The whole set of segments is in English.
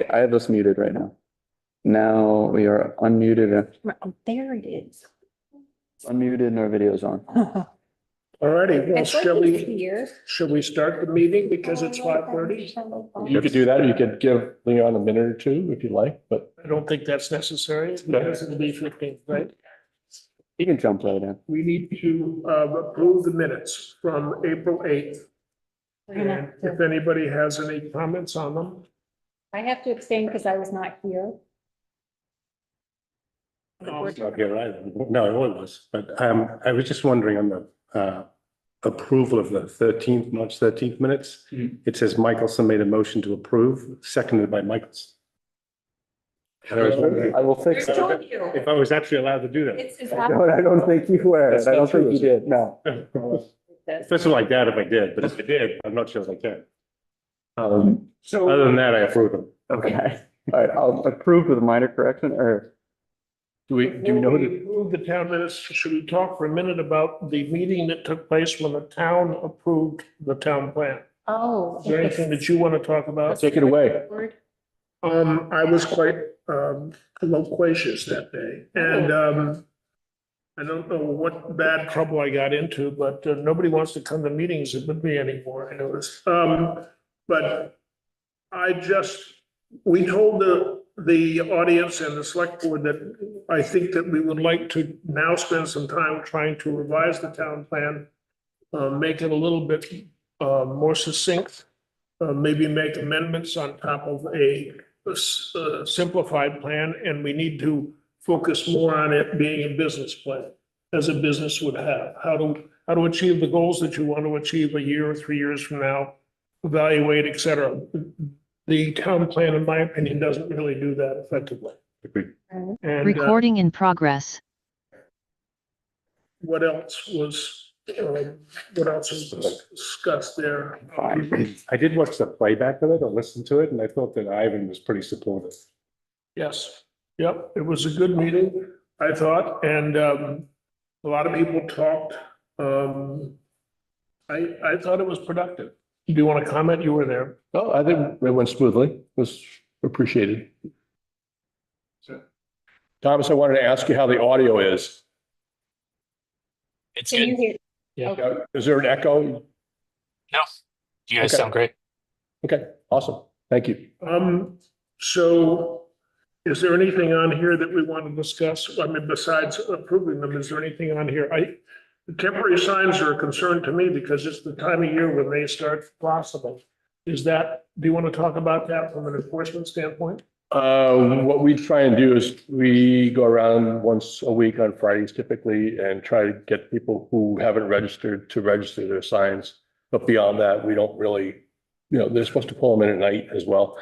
I have us muted right now. Now we are unmuted, Oh, there it is. and our video's on. All righty, well, It's like shall it's we, here. shall we start the meeting because it's 5:30? You could do that, or you could give Leon a minute or two if you like, but I don't think that's necessary because it'll be 15, right? You can jump right in. We need to approve the minutes from April 8th. We're gonna And have if to- anybody has any comments on them, I have to abstain because I was not here. um, not here either. No, it was, but I was just wondering on the approval of the March 13th minutes. Mhm. It says Michelson made a motion to approve, seconded by Michelson. And I was wondering I will fix I it. told you. if I was actually allowed to do that. It's I don't think you were. That's I don't not true, think you is it? did, no. Especially like that if I did, but if I did, I'm not sure if I can. Other so than that, I approve them. Okay, all right, I'll approve with a minor correction, or Do we know before who we approve the town minutes, should we talk for a minute about the meeting that took place when the town approved the town plan? Oh. Is there anything that you want to talk about? Take it away. I was quite loquacious that day and I don't know what bad trouble I got into, but nobody wants to come to meetings with me anymore, I noticed. But we told the audience and the select board that I think that we would like to now spend some time trying to revise the town plan, make it a little bit more succinct, maybe make amendments on top of a simplified plan, and we need to focus more on it being a business plan, as a business would have. How to achieve the goals that you want to achieve a year or 3 years from now, evaluate, et cetera. The town plan, in my opinion, doesn't really do that effectively. Agreed. And Recording in progress. what else was discussed there? fine. I did watch the playback of it, or listen to it, and I thought that Ivan was pretty supportive. Yes, yep, it was a good meeting, I thought, and a lot of people talked. I thought it was productive. Do you want to comment? You were there. Oh, I think it went smoothly. It was appreciated. Thomas, I wanted to ask you how the audio is. It's Can you good. hear? Is there an echo? No, you guys Okay. sound great. Okay, awesome. Thank you. So is there anything on here that we want to discuss? I mean, besides approving them, is there anything on here? The temporary signs are a concern to me because it's the time of year when they start blossoming. Do you want to talk about that from an enforcement standpoint? What we try and do is we go around once a week on Fridays typically and try to get people who haven't registered to register their signs. But beyond that, we don't really, they're supposed to pull them in at night as well.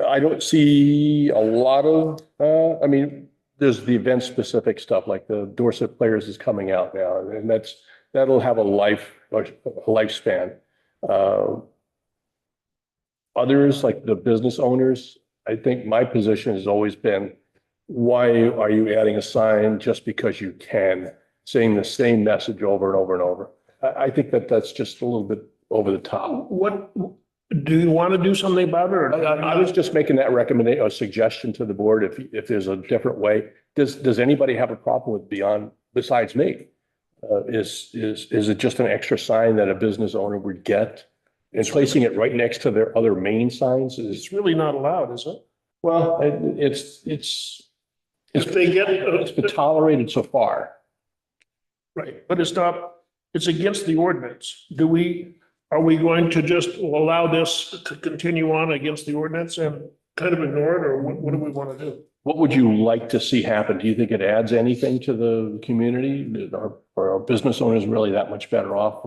I don't see a lot of, there's the event specific stuff like the Dorset Players is coming out now, and that'll have a lifespan. Others like the business owners, I think my position has always been, why are you adding a sign just because you can, saying the same message over and over and over? I think that's just a little bit over the top. What, do you want to do something about it? Or I was just making that recommendation, a suggestion to the board, if there's a different way. Does anybody have a problem with besides me? Is it just an extra sign that a business owner would get? And placing it right next to their other main signs is, It's really not allowed, is it? well, it's If they get, it's been tolerated so far. right, but it's against the ordinance. Are we going to just allow this to continue on against the ordinance and kind of ignore it, or what do we want to do? What would you like to see happen? Do you think it adds anything to the community? Are business owners really that much better off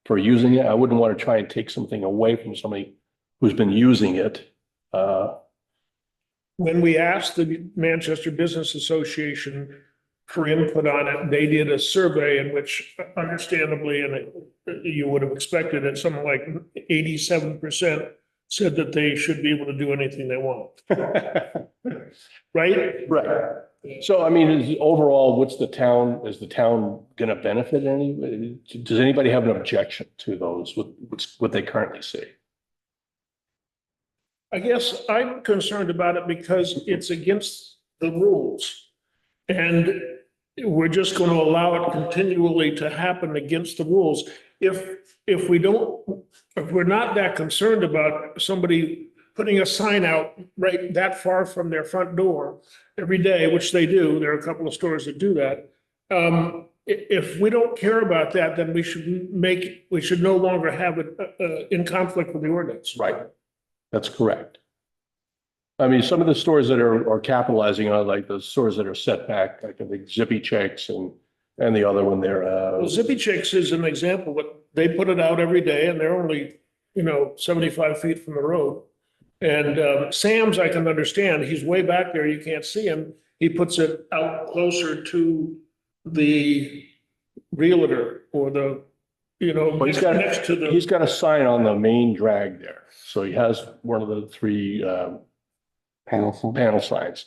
for using it? I wouldn't want to try and take something away from somebody who's been using it. When we asked the Manchester Business Association for input on it, they did a survey in which understandably, and you would have expected it, something like 87% said that they should be able to do anything they want, right? Right. So, overall, is the town going to benefit any? Does anybody have an objection to those, what they currently see? I guess I'm concerned about it because it's against the rules. And we're just going to allow it continually to happen against the rules. If we don't, if we're not that concerned about somebody putting a sign out right that far from their front door every day, which they do, there are a couple of stores that do that. If we don't care about that, then we should no longer have it in conflict with the ordinance. Right. That's correct. I mean, some of the stores that are capitalizing on, like the stores that are set back, like the Zippy Chicks and the other one there, Well, Zippy Chicks is an example, but they put it out every day and they're only, 75 feet from the road. And Sam's, I can understand, he's way back there, you can't see him. He puts it out closer to the realtor or the, Well, he's got- next to the. he's got a sign on the main drag there. So he has one of the three panel signs.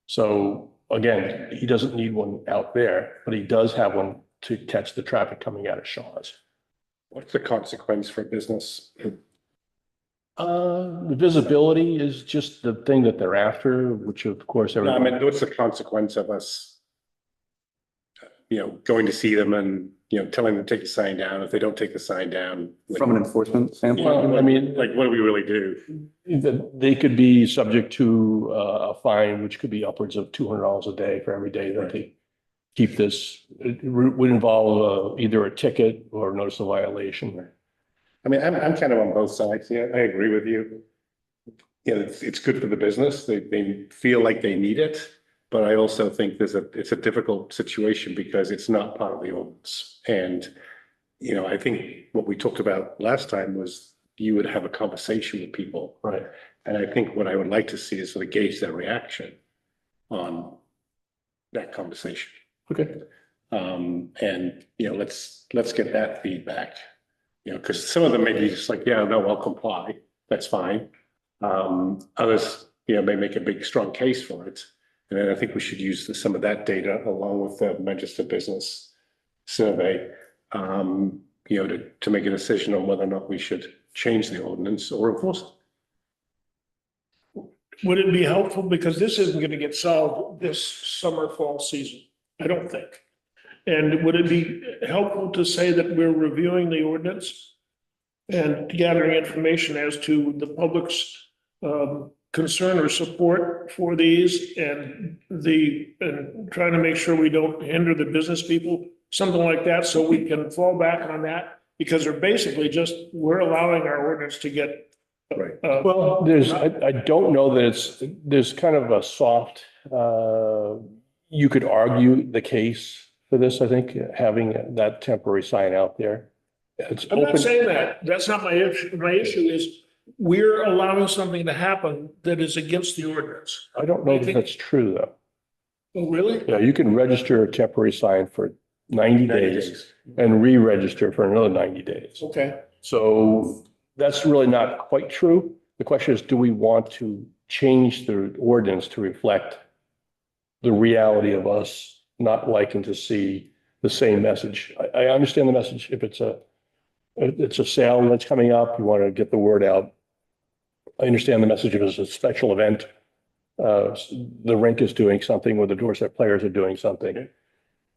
So again, he doesn't need one out there, but he does have one to catch the traffic coming out of Shaw's. What's the consequence for business? The visibility is just the thing that they're after, which of course No, I everyone. mean, what's the consequence of us, going to see them and, telling them to take the sign down? If they don't take the sign down. From an enforcement standpoint. Well, I mean, Like, what do we really do? they could be subject to a fine, which could be upwards of $200 a day for every day that they keep this. It would involve either a ticket or notice of violation. I mean, I'm kind of on both sides. Yeah, I agree with you. It's good for the business. They feel like they need it. But I also think it's a difficult situation because it's not part of the ordinance. And, I think what we talked about last time was you would have a conversation with people. Right. And I think what I would like to see is sort of gauge their reaction on that conversation. Okay. And, let's get that feedback. Because some of them may be just like, yeah, no, I'll comply. That's fine. Others, may make a big, strong case for it. And then I think we should use some of that data along with the Manchester Business Survey, to make a decision on whether or not we should change the ordinance or enforce it. Would it be helpful, because this isn't going to get solved this summer, fall season, I don't think. And would it be helpful to say that we're reviewing the ordinance and gathering information as to the public's concern or support for these and trying to make sure we don't hinder the business people, something like that, so we can fall back on that? Because they're basically we're allowing our ordinance to get. Right. Well, I don't know that there's kind of a soft, you could argue the case for this, I think, having that temporary sign out there. It's I'm not open. saying that. That's not my issue. My issue is we're allowing something to happen that is against the ordinance. I don't know that that's true, though. Oh, really? Yeah, you can register a temporary sign for 90 days and re-register for another 90 days. Okay. So that's really not quite true. The question is, do we want to change the ordinance to reflect the reality of us not liking to see the same message? I understand the message. If it's a sale that's coming up, you want to get the word out. I understand the message if it's a special event. The rink is doing something or the Dorset players are doing something.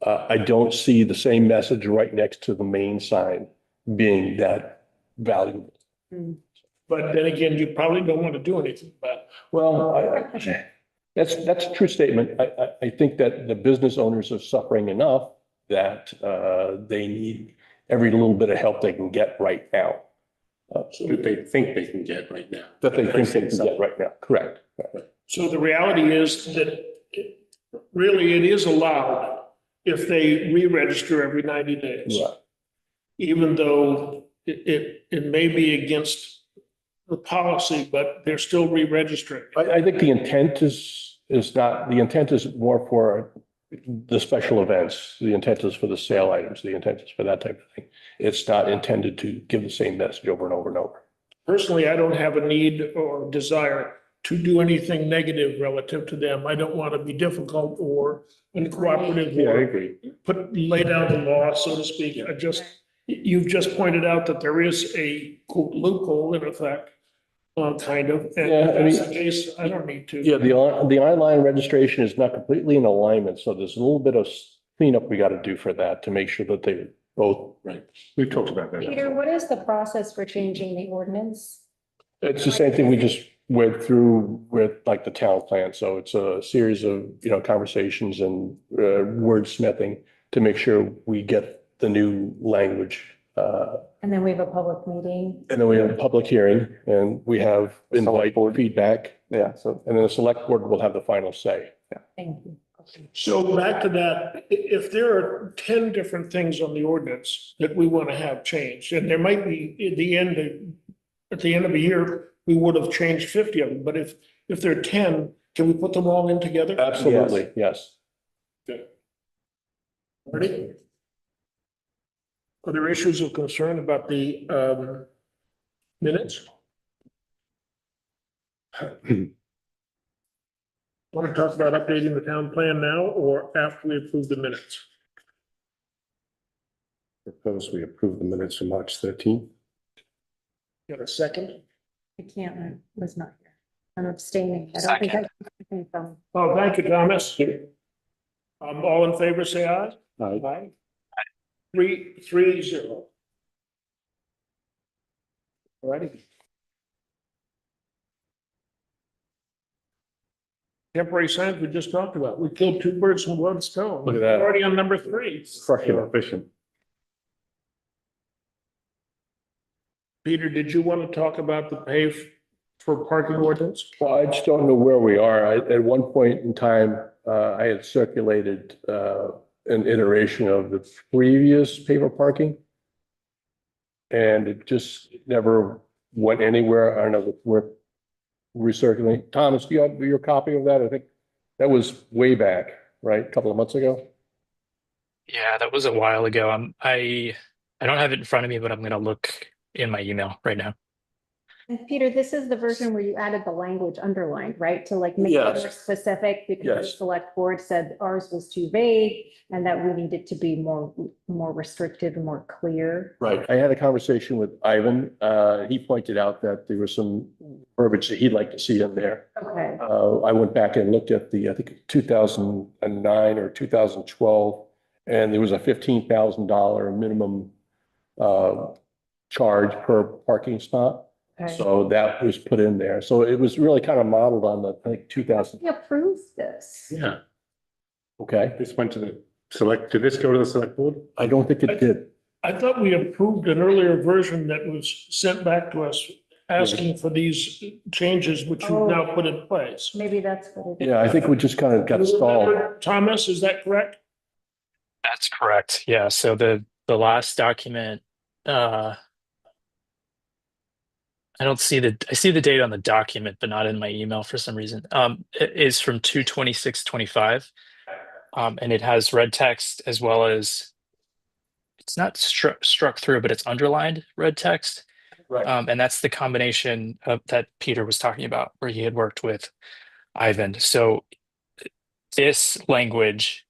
I don't see the same message right next to the main sign being that valuable. But then again, you probably don't want to do anything about it. Well, that's a true statement. I think that the business owners are suffering enough that they need every little bit of help they can get right now. That they think they can get right now. That they think they can get right now. Correct. So the reality is that really it is allowed if they re-register every 90 days. Right. Even though it may be against the policy, but they're still re-registering. I think the intent is not, the intent is more for the special events. The intent is for the sale items. The intent is for that type of thing. It's not intended to give the same message over and over and over. Personally, I don't have a need or desire to do anything negative relative to them. I don't want to be difficult or uncooperative Yeah, I or agree. lay down the law, so to speak. You've just pointed out that there is a quote loophole in effect. kind of. And Yeah, I if that's mean- the case, I don't need to. Yeah, the online registration is not completely in alignment, so there's a little bit of cleanup we gotta do for that to make sure that they both. Right, we've talked about that. Peter, what is the process for changing the ordinance? It's the same thing we just went through with like the town plan, so it's a series of, conversations and wordsmithing to make sure we get the new language. And then we have a public meeting. And then we have a public hearing and we have invite board feedback, Yeah, so and then the select board will have the final say. Thank you. Okay. So back to that, if there are 10 different things on the ordinance that we want to have changed, and there might be at the end of a year, we would have changed 50 of them, but if there are 10, can we put them all in together? Absolutely, yes. Ready? Are there issues of concern about the minutes? Want to talk about updating the town plan now or after we approve the minutes? Propose we approve the minutes of March 13th. Got a second? I can't, I was not here. I'm abstaining. I don't think I can from. Oh, thank you, Thomas. All in favor, say aye. Aye. 3-0. All righty. Temporary signs we just talked about. We killed 2 birds with 1 stone. Look at that. We're already on number 3. Freaking efficient. Peter, did you want to talk about the pay for parking ordinance? Well, I just don't know where we are. At one point in time, I had circulated, an iteration of the previous paper parking. And it just never went anywhere. I don't know if we're recirculating. Thomas, do you have your copy of that? I think that was way back, right? A couple of months ago. Yeah, that was a while ago. I don't have it in front of me, but I'm gonna look in my email right now. And Peter, this is the version where you added the language underlined, right? To like make it Yes. more specific because the Yes. select board said ours was too vague and that we needed to be more restrictive and more clear. Right. I had a conversation with Ivan. He pointed out that there was some verbiage that he'd like to see in there. Okay. I went back and looked at I think 2009 or 2012, and there was a $15,000 minimum charge per parking spot. Okay. So that was put in there. So it was really kind of modeled on I think 2000. We approved this. Yeah, Okay. this went to the did this go to the select board? I don't think it did. I thought we approved an earlier version that was sent back to us asking for these changes, which you've now put in place. Maybe that's what it is. Yeah, I think we just kind of got stalled. Thomas, is that correct? That's correct. Yeah, so the last document, I see the date on the document, but not in my email for some reason. It is from 2/26/25. And it has red text as well as it's not struck through, but it's underlined red text. Right. And that's the combination of that Peter was talking about, where he had worked with Ivan. So this language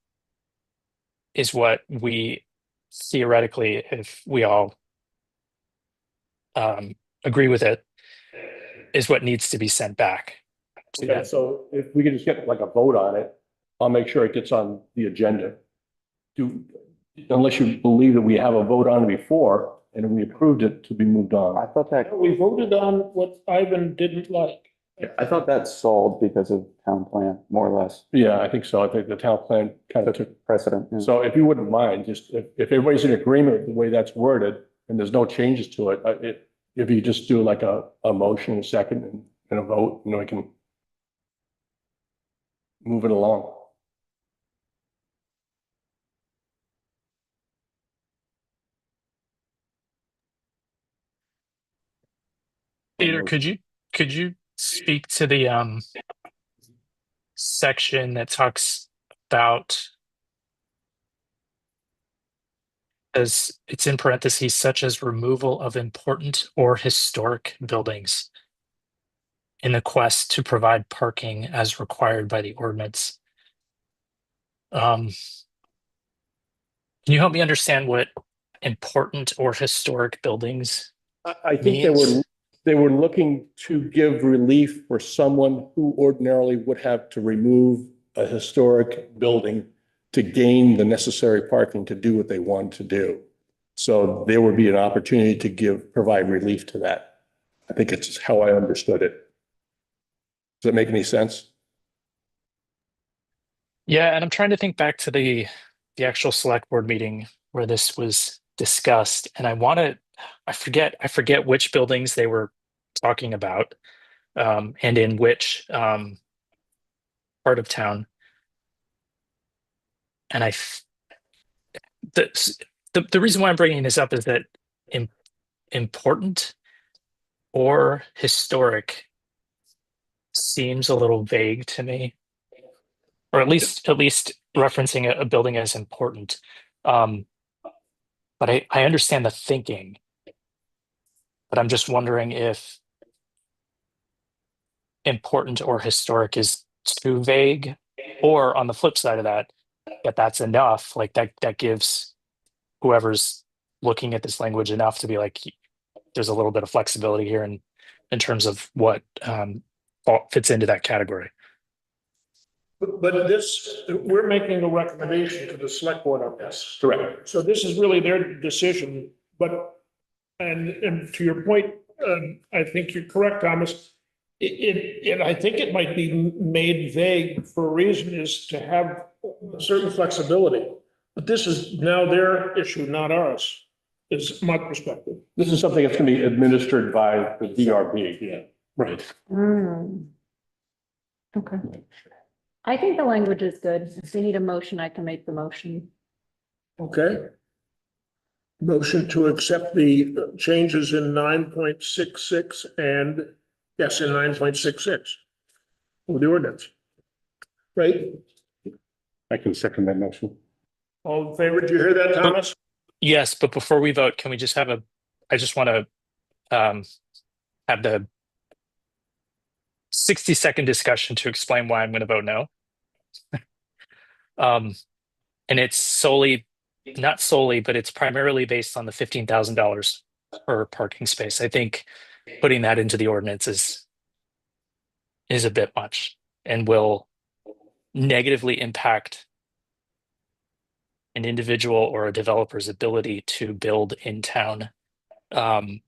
is what we theoretically, if we all agree with it, is what needs to be sent back. Okay, so if we could just get like a vote on it, I'll make sure it gets on the agenda. Unless you believe that we have a vote on it before and we approved it to be moved I on. thought that, We voted on what Ivan didn't like. I thought that stalled because of town plan, more or less, Yeah, I think so. I think the town plan kind of took. precedent. Yeah. So if you wouldn't mind, just if everybody's in agreement with the way that's worded and there's no changes to it, if you just do like a motion, a second and a vote, we can move it along. Peter, could you speak to the section that talks about, as it's in parentheses, such as removal of important or historic buildings in the quest to provide parking as required by the ordinance? Can you help me understand what important or historic buildings? I think there were, Means- they were looking to give relief for someone who ordinarily would have to remove a historic building to gain the necessary parking to do what they wanted to do. So there would be an opportunity to provide relief to that. I think it's how I understood it. Does that make any sense? Yeah, and I'm trying to think back to the actual select board meeting where this was discussed, and I forget which buildings they were talking about, and in which part of town. And the reason why I'm bringing this up is that important or historic seems a little vague to me, or at least referencing a building as important. But I understand the thinking, but I'm just wondering if important or historic is too vague, or on the flip side of that, that's enough. Like that gives whoever's looking at this language enough to be like, there's a little bit of flexibility here in terms of what fits into that category. But this, we're making a recommendation to the select board on this. Correct. So this is really their decision, but, and to your point, I think you're correct, Thomas. I think it might be made vague for a reason, is to have certain flexibility. But this is now their issue, not ours, is my perspective. This is something that's going to be administered by the DRB. Yeah. Right. Okay. I think the language is good. If we need a motion, I can make the motion. Okay. Motion to accept the changes in 9.66 and, yes, in 9.66 of the ordinance. Right? I can second that motion. All in favor? Do you hear that, Thomas? Yes, but before we vote, can we just have I just want to have the 60-second discussion to explain why I'm going to vote no. And it's not solely, but it's primarily based on the $15,000 per parking space. I think putting that into the ordinance is a bit much and will negatively impact an individual or a developer's ability to build in town, and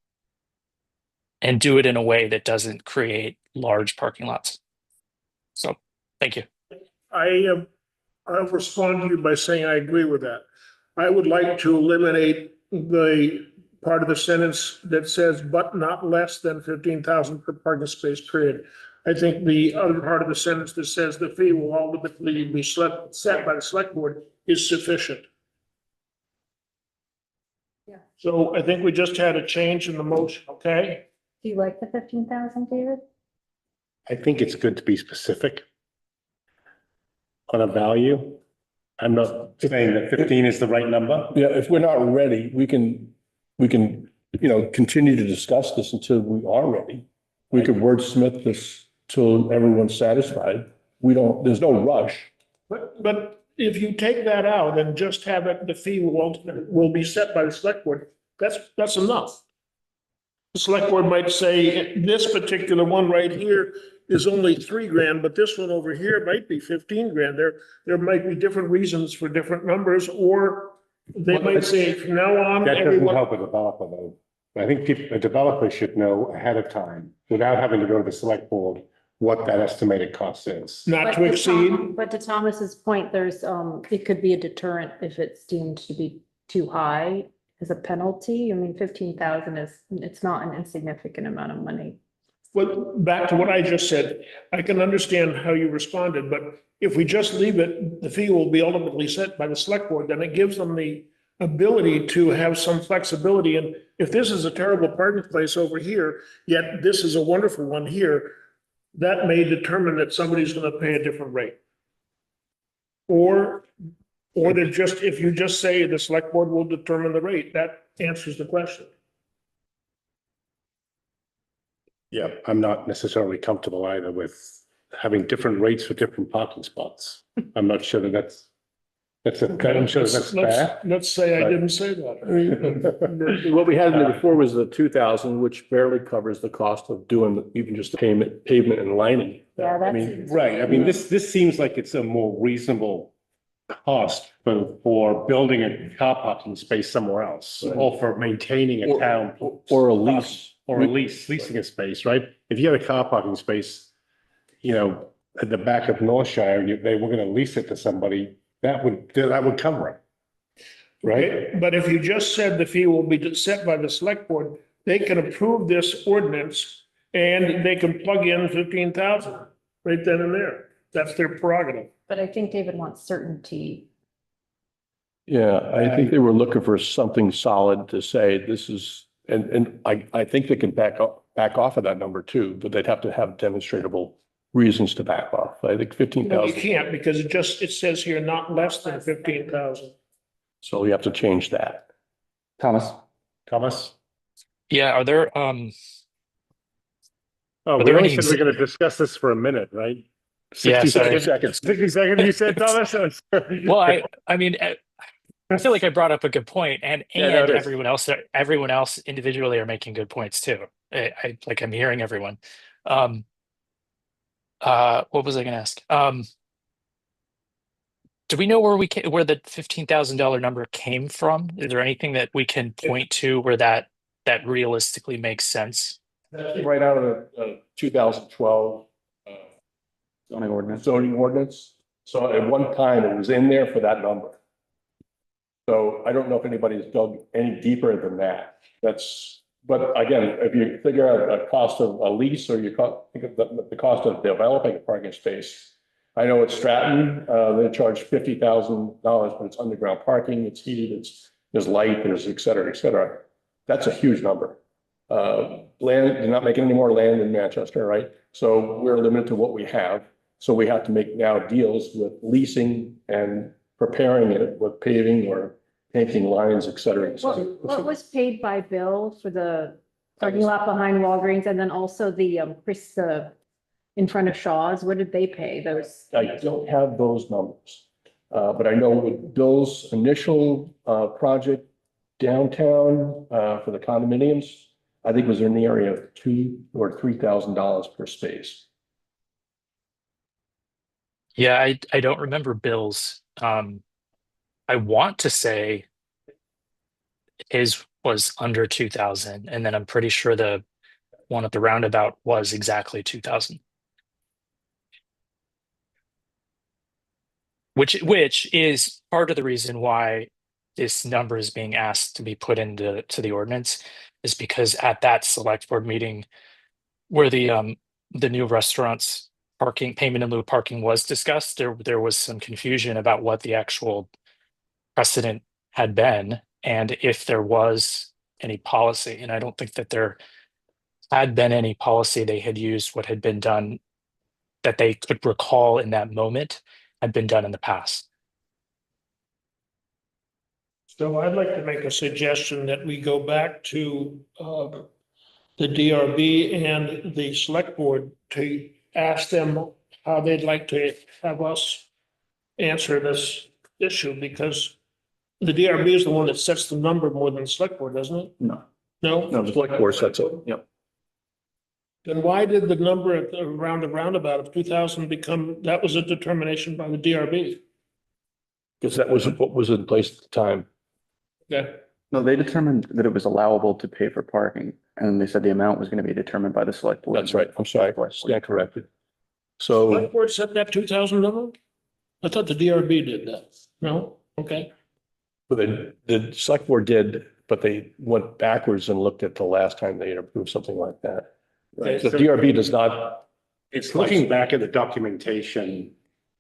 do it in a way that doesn't create large parking lots. So, thank you. I'll respond to you by saying I agree with that. I would like to eliminate the part of the sentence that says, but not less than 15,000 per parking space period. I think the other part of the sentence that says the fee will ultimately be set by the select board is sufficient. Yeah. So I think we just had a change in the motion, okay? Do you like the 15,000, David? I think it's good to be specific on a value. I'm not saying that 15 is the right number. Yeah, if we're not ready, we can, continue to discuss this until we are ready. We could wordsmith this till everyone's satisfied. There's no rush. But if you take that out and just have it, the fee will be set by the select board, that's enough. The select board might say, this particular one right here is only $3,000, but this one over here might be 15 grand. There might be different reasons for different numbers, or they might say from now on, That doesn't everyone. help a developer though. I think a developer should know ahead of time, without having to go to the select board, what that estimated cost is. Not to exceed. But to Thomas's point, there's, it could be a deterrent if it's deemed to be too high as a penalty. I mean, 15,000 it's not an insignificant amount of money. Well, back to what I just said, I can understand how you responded, but if we just leave it, the fee will be ultimately set by the select board, then it gives them the ability to have some flexibility. And if this is a terrible parking place over here, yet this is a wonderful one here, that may determine that somebody's going to pay a different rate. Or they're just, if you just say the select board will determine the rate, that answers the question. Yeah, I'm not necessarily comfortable either with having different rates for different parking spots. I'm not sure that that's That's a, I'm sure that's fair. Let's say I but- didn't say that. What we had in there before was the 2,000, which barely covers the cost of doing even just the pavement and lining. Yeah, I mean, that's. Right, I mean, this seems like it's a more reasonable cost for building a car parking space somewhere else, or for maintaining a town. Or a lease. Or a leasing a space, right? If you had a car parking space, at the back of North Shire, and they were gonna lease it to somebody, that would cover it. Right? Okay, but if you just said the fee will be set by the select board, they can approve this ordinance and they can plug in 15,000 right then and there. That's their prerogative. But I think David wants certainty. Yeah, I think they were looking for something solid to say this is, and I think they can back off of that number too, but they'd have to have demonstrable reasons to back off. I think No, 15,000. you can't because it says here not less than 15,000. So we have to change that. Thomas, Thomas? Yeah, are there, Oh, Are we there only any said we're gonna discuss this for a minute, right? Yeah, 60 sorry. seconds. 60 seconds, you said, Thomas? well, I mean, I feel like I brought up a good point, and Yeah, no, it is. everyone else individually are making good points too. I'm hearing everyone. What was I going to ask? Do we know where where the $15,000 number came from? Is there anything that we can point to where that realistically makes sense? Right out of the 2012 zoning ordinance. zoning ordinance. So at one time it was in there for that number. So I don't know if anybody's dug any deeper than that. But again, if you figure out a cost of a lease or think of the cost of developing a parking space. I know at Stratton, they charge $50,000, but it's underground parking, it's heated, there's light, there's et cetera, et cetera. That's a huge number. Land, they're not making any more land in Manchester, right? So we're limited to what we have. So we have to make now deals with leasing and preparing it with paving or painting lines, et cetera. Et cetera. What was paid by Bill for the parking lot behind Walgreens and then also the, Chris, in front of Shaw's? What did they pay those? I don't have those numbers. But I know with Bill's initial project downtown for the condominiums, I think was in the area of $2,000 or $3,000 per space. Yeah, I don't remember Bill's. I want to say his was under 2,000, and then I'm pretty sure the one at the roundabout was exactly 2,000. Which is part of the reason why this number is being asked to be put into the ordinance, is because at that select board meeting where the new restaurants payment in lieu of parking was discussed, there was some confusion about what the actual precedent had been and if there was any policy. And I don't think that there had been any policy. They had used what had been done that they could recall in that moment had been done in the past. So I'd like to make a suggestion that we go back to the DRB and the select board to ask them how they'd like to have us answer this issue, because the DRB is the one that sets the number more than the select board, doesn't it? No, No? No, the select board sets it. Yep. Then why did the number around the roundabout of 2,000 that was a determination by the DRB? Because that was what was in place at the time. Okay. no, they determined that it was allowable to pay for parking, and they said the amount was going to be determined by the select board. That's right. I'm sorry. Stand corrected. So Select board set that 2,000 number? I thought the DRB did that. No? Okay. the select board did, but they went backwards and looked at the last time they had approved something like that. Right, The so- DRB does not, It's looking back at the documentation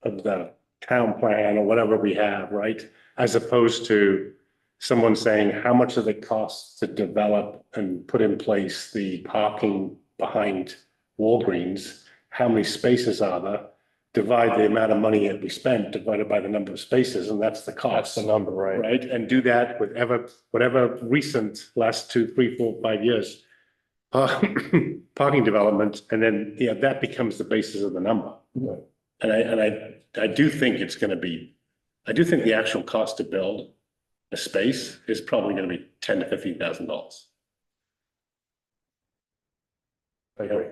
of the town plan or whatever we have, right? As opposed to someone saying, how much does it cost to develop and put in place the parking behind Walgreens? How many spaces are there? Divide the amount of money that we spent divided by the number of spaces, and that's the that's cost. the number, right? Right? And do that with whatever recent last 2, 3, 4, 5 years. Parking development, and then, yeah, that becomes the basis of the number. Right. And I do think it's gonna be I do think the actual cost to build a space is probably gonna be $10,000 to $15,000.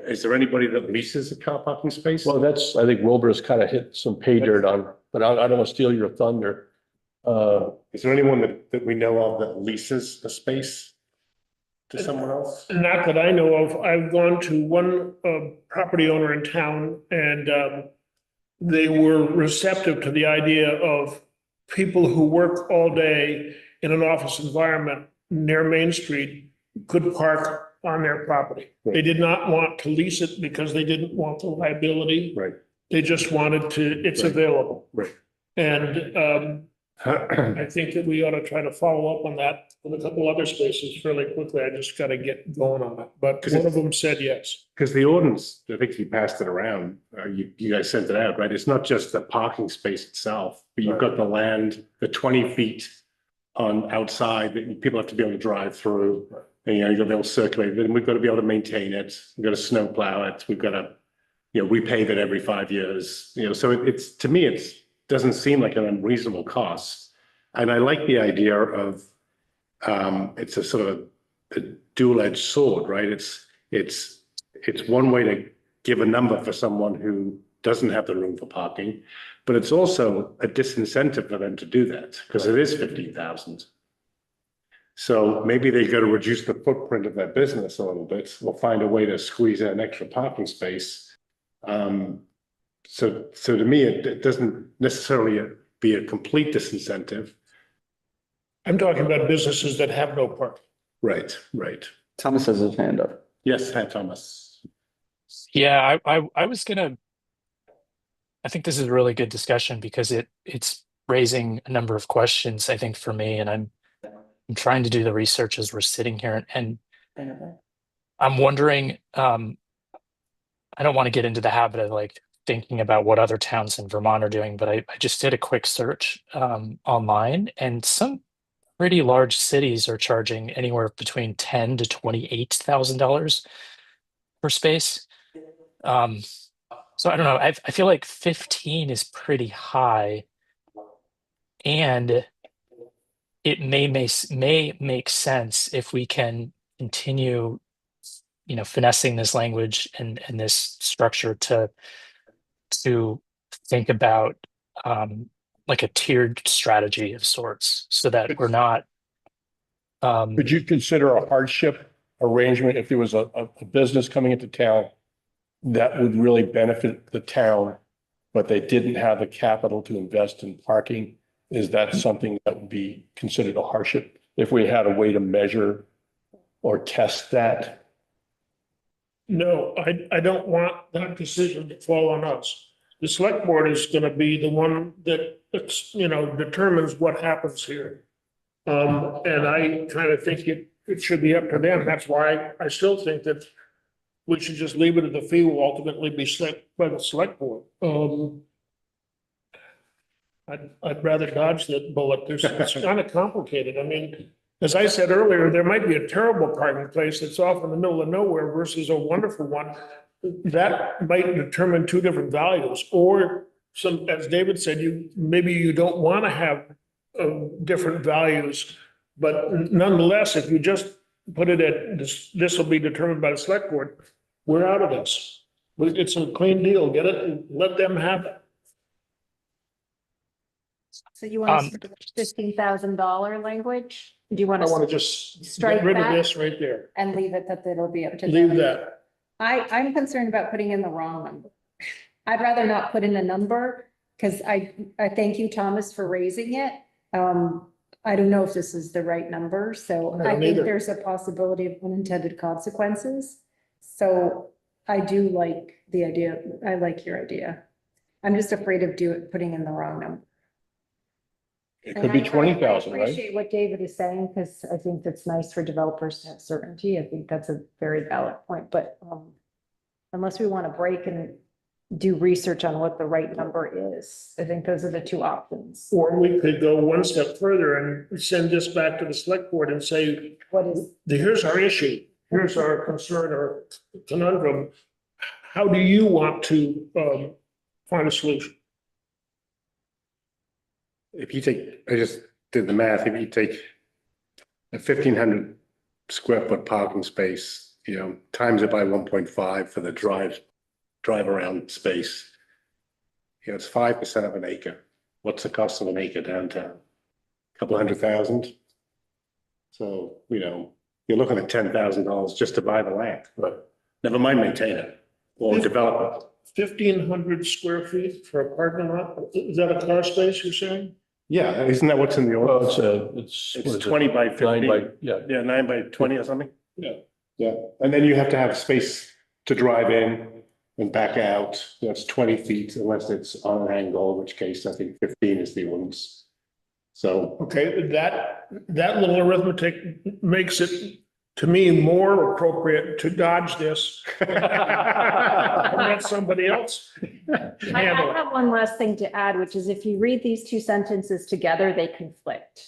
Is there anybody that leases a car parking space? Well, that's, I think Wilbur's kind of hit some pay dirt on, but I don't want to steal your thunder. Is there anyone that we know of that leases a space to someone else? Not that I know of. I've gone to one property owner in town and they were receptive to the idea of people who work all day in an office environment near Main Street could park on their property. They did not want to lease it because they didn't want the liability. Right. They just wanted to, it's Right. available. Right. And I think that we ought to try to follow up on that with a couple other spaces fairly quickly. I just gotta get going on it. But 'Cause one of them said yes. Because the ordinance, I think you passed it around, you guys sent it out, right? It's not just the parking space itself, but you've got the land, the 20 feet on outside that people have to be able to drive through. And, you know, you've got to be able to circulate, then we've got to be able to maintain it, we've got to snow plow it, we've got to, you know, repave it every 5 years, you know, so it's, to me, it's, doesn't seem like an unreasonable cost. And I like the idea of, it's a sort of a dual-edged sword, right? It's one way to give a number for someone who doesn't have the room for parking, but it's also a disincentive for them to do that because it is 15,000. So maybe they got to reduce the footprint of their business a little bit or find a way to squeeze in an extra parking space. So to me, it doesn't necessarily be a complete disincentive. I'm talking about businesses that have no parking. Right, right. Thomas has his hand up. Yes, Herr Thomas. Yeah, I was gonna, I think this is a really good discussion because it's raising a number of questions, I think, for me, and I'm trying to do the research as we're sitting here and I'm wondering, I don't want to get into the habit of like thinking about what other towns in Vermont are doing, but I just did a quick search online and some pretty large cities are charging anywhere between $10,000 to $28,000 per space. So I don't know. I feel like 15 is pretty high, and it may make sense if we can continue, you know, finessing this language and this structure to think about like a tiered strategy of sorts, so that we're not. Could you consider a hardship arrangement if there was a business coming into town that would really benefit the town, but they didn't have the capital to invest in parking? Is that something that would be considered a hardship if we had a way to measure or test that? No, I don't want that decision to fall on us. The select board is gonna be the one that, you know, determines what happens here. And I kind of think it should be up to them. That's why I still think that we should just leave it at the fee will ultimately be set by the select board. I'd rather dodge that bullet. It's kind of complicated. I mean, as I said earlier, there might be a terrible parking place that's off in the middle of nowhere versus a wonderful one. That might determine two different values, or some, as David said, maybe you don't want to have different values. But nonetheless, if you just put it at this will be determined by the select board, we're out of this. It's a clean deal. Get it and let them have it. So you want $15,000 language? Do you want I want to to just strike get rid of that? this right there. and leave it that it'll be up to Leave them? that. I'm concerned about putting in the wrong number. I'd rather not put in a number because I thank you, Thomas, for raising it. I don't know if this is the right number, so I I don't think either. there's a possibility of unintended consequences. So I do like the idea. I like your idea. I'm just afraid of putting in the wrong number. It And could be I 20,000, right? appreciate what David is saying, because I think that's nice for developers to have certainty. I think that's a very valid point, but unless we want to break and do research on what the right number is, I think those are the two options. Or we could go one step further and send this back to the select board and say, What is, here's our issue, here's our concern or conundrum. How do you want to find a solution? if you take, I just did the math, if you take a 1,500 square foot parking space, you know, times it by 1.5 for the drive around space. You know, it's 5% of an acre. What's the cost of an acre downtown? Couple $100,000. So, you know, you're looking at $10,000 just to buy the land, but never mind maintain it or develop 1,500 square feet for a parking lot? Is that a car space you're saying? it. Yeah, isn't that what's in the Well, ordinance? it's what is It's it? 20 by 15. 9 by, yeah. Yeah, 9 by 20 or something. Yeah. Yeah, and then you have to have space to drive in and back out. That's 20 feet unless it's on an angle, in which case I think 15 is the ordinance. So, Okay, that little arithmetic makes it, to me, more appropriate to dodge this. Let somebody else I handle it. have one last thing to add, which is if you read these two sentences together, they conflict.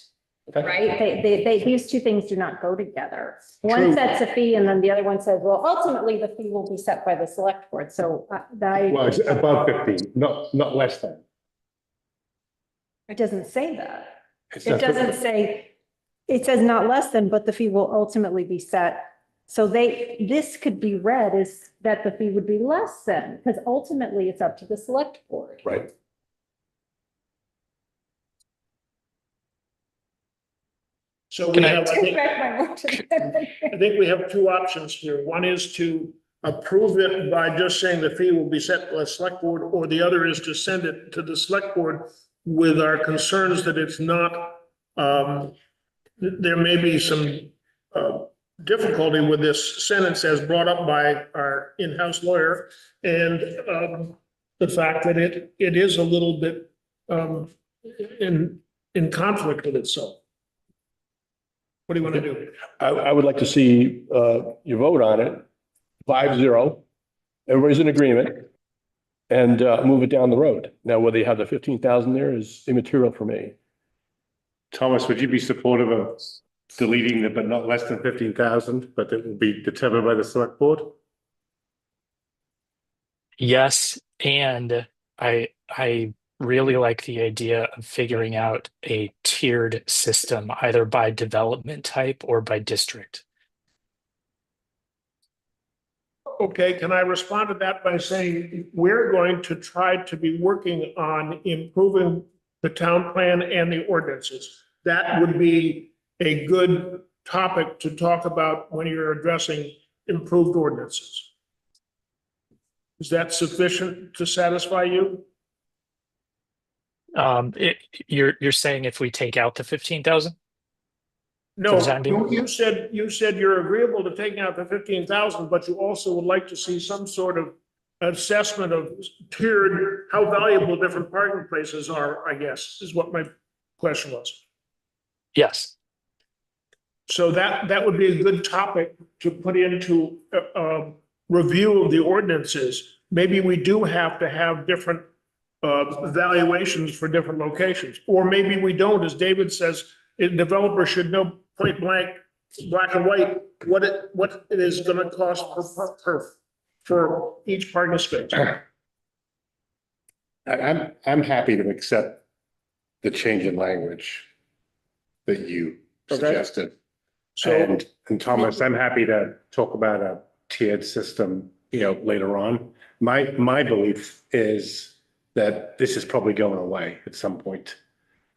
Right? These two things do not go together. One True. sets a fee and then the other one says, well, ultimately the fee will be set by the select board. So well, it's above 15, not less than. it doesn't say that. It's It not- doesn't say, it says not less than, but the fee will ultimately be set. So this could be read as that the fee would be less than, because ultimately it's up to the select board. Right. So we Can I- have, I Take think, back my word. I think we have two options here. One is to approve it by just saying the fee will be set by the select board, or the other is to send it to the select board with our concerns that it's not, there may be some difficulty with this sentence as brought up by our in-house lawyer, and the fact that it is a little bit in conflict with itself. What do you want to do? I would like to see, you vote on it, 5-0. Everybody's in agreement. And, move it down the road. Now, whether you have the 15,000 there is immaterial for me. Thomas, would you be supportive of deleting the, but not less than 15,000, but that will be determined by the select board? Yes, and I really like the idea of figuring out a tiered system, either by development type or by district. Okay, can I respond to that by saying, we're going to try to be working on improving the town plan and the ordinances. That would be a good topic to talk about when you're addressing improved ordinances. Is that sufficient to satisfy you? You're saying if we take out the 15,000? No, For the time being? you said you're agreeable to taking out the 15,000, but you also would like to see some sort of assessment of tiered, how valuable different parking places are, I guess, is what my question was. Yes. So that would be a good topic to put into a review of the ordinances. Maybe we do have to have different valuations for different locations, or maybe we don't, as David says, a developer should know point blank, black and white, what it is gonna cost for each parking space. I'm happy to accept the change in language that you Okay. suggested. So, And Thomas, I'm happy to talk about a tiered system, you know, later on. My belief is that this is probably going away at some point.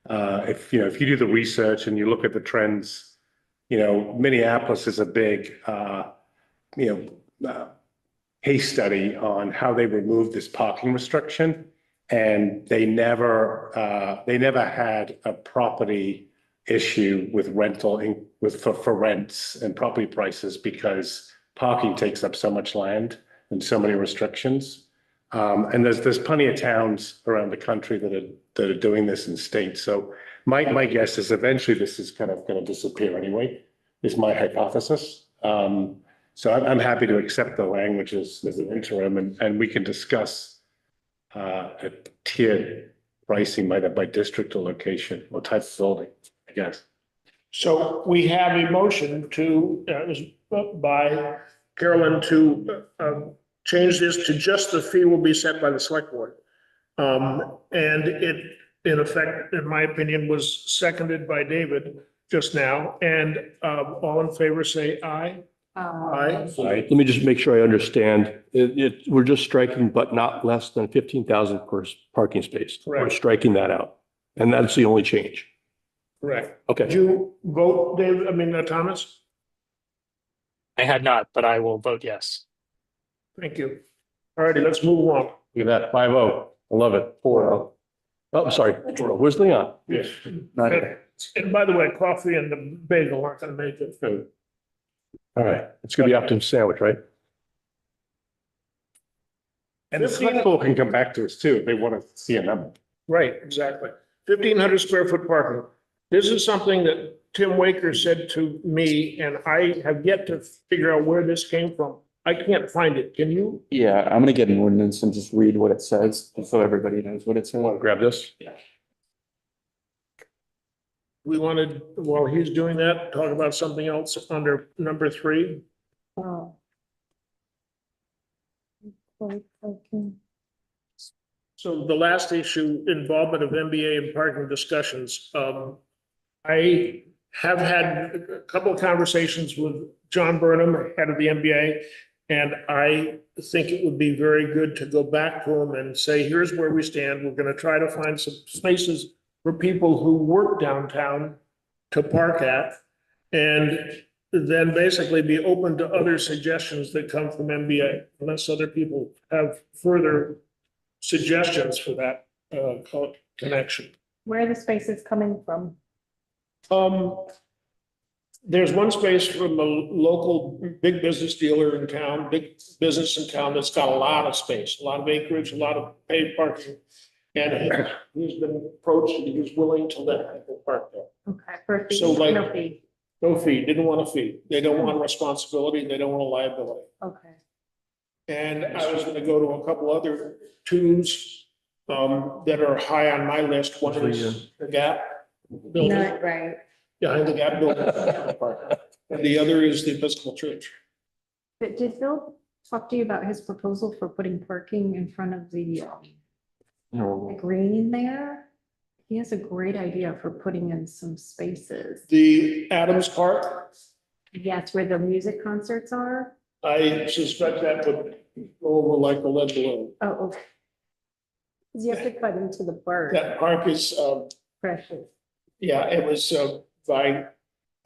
If you do the research and you look at the trends, you know, Minneapolis is a big, case study on how they removed this parking restriction. And they never had a property issue with for rents and property prices because parking takes up so much land and so many restrictions. And there's plenty of towns around the country that are doing this in states. So my guess is eventually this is kind of going to disappear anyway, is my hypothesis. So I'm happy to accept the language as an interim and we can discuss a tiered pricing by district or location or type of building, I guess. so we have a motion by Carolyn to change this to just the fee will be set by the select board. And in effect, in my opinion, was seconded by David just now. And all in favor, say aye. Aye. Let me just make sure I understand. We're just striking, but not less than 15,000 per parking space. We're Correct. striking that out. And that's the only change. Correct. Okay. Did you vote, David, Thomas? I had not, but I will vote yes. Thank you. All righty, let's move along. Look at that, 5-0. I love it. 4-0. Oh, I'm sorry. 4-0. Where's Leon? Yes. Not- And by the way, coffee and the bagel aren't gonna make it. All right. It's gonna be Optimum sandwich, right? And the select board can come back to us too, if they want to see a number. Right, exactly. 1,500 square foot parking. This is something that Tim Waker said to me, and I have yet to figure out where this came from. I can't find it. Can you? Yeah, I'm gonna get an ordinance and just read what it says, just so everybody knows what it says. Want to grab this? We wanted, while he's doing that, talk about something else under number 3. Oh. Okay. So the last issue, involvement of MBA in parking discussions. I have had a couple of conversations with John Burnham, head of the MBA, and I think it would be very good to go back to him and say, here's where we stand. We're going to try to find some spaces for people who work downtown to park at, and then basically be open to other suggestions that come from MBA, unless other people have further suggestions for that connection. Where are the spaces coming from? There's one space from a local big business dealer in town, big business in town that's got a lot of space, a lot of acreage, a lot of paid parking. And he's been approached and he's willing to let people park there. Okay, for a fee, So, like- no fee. No fee, didn't want a fee. They don't want responsibility, they don't want a liability. Okay. And I was gonna go to a couple other twos that are high on my list. One is the Gap building, Not right. behind the Gap building. And the other is the Episcopal Church. But did Bill talk to you about his proposal for putting parking in front of the green there? He has a great idea for putting in some spaces. The Adams Park, Yes, where the music concerts are. I suspect that would go over like a lead balloon. Oh, okay. 'Cause you have to cut into the park. That park is, Precious. yeah, it was by,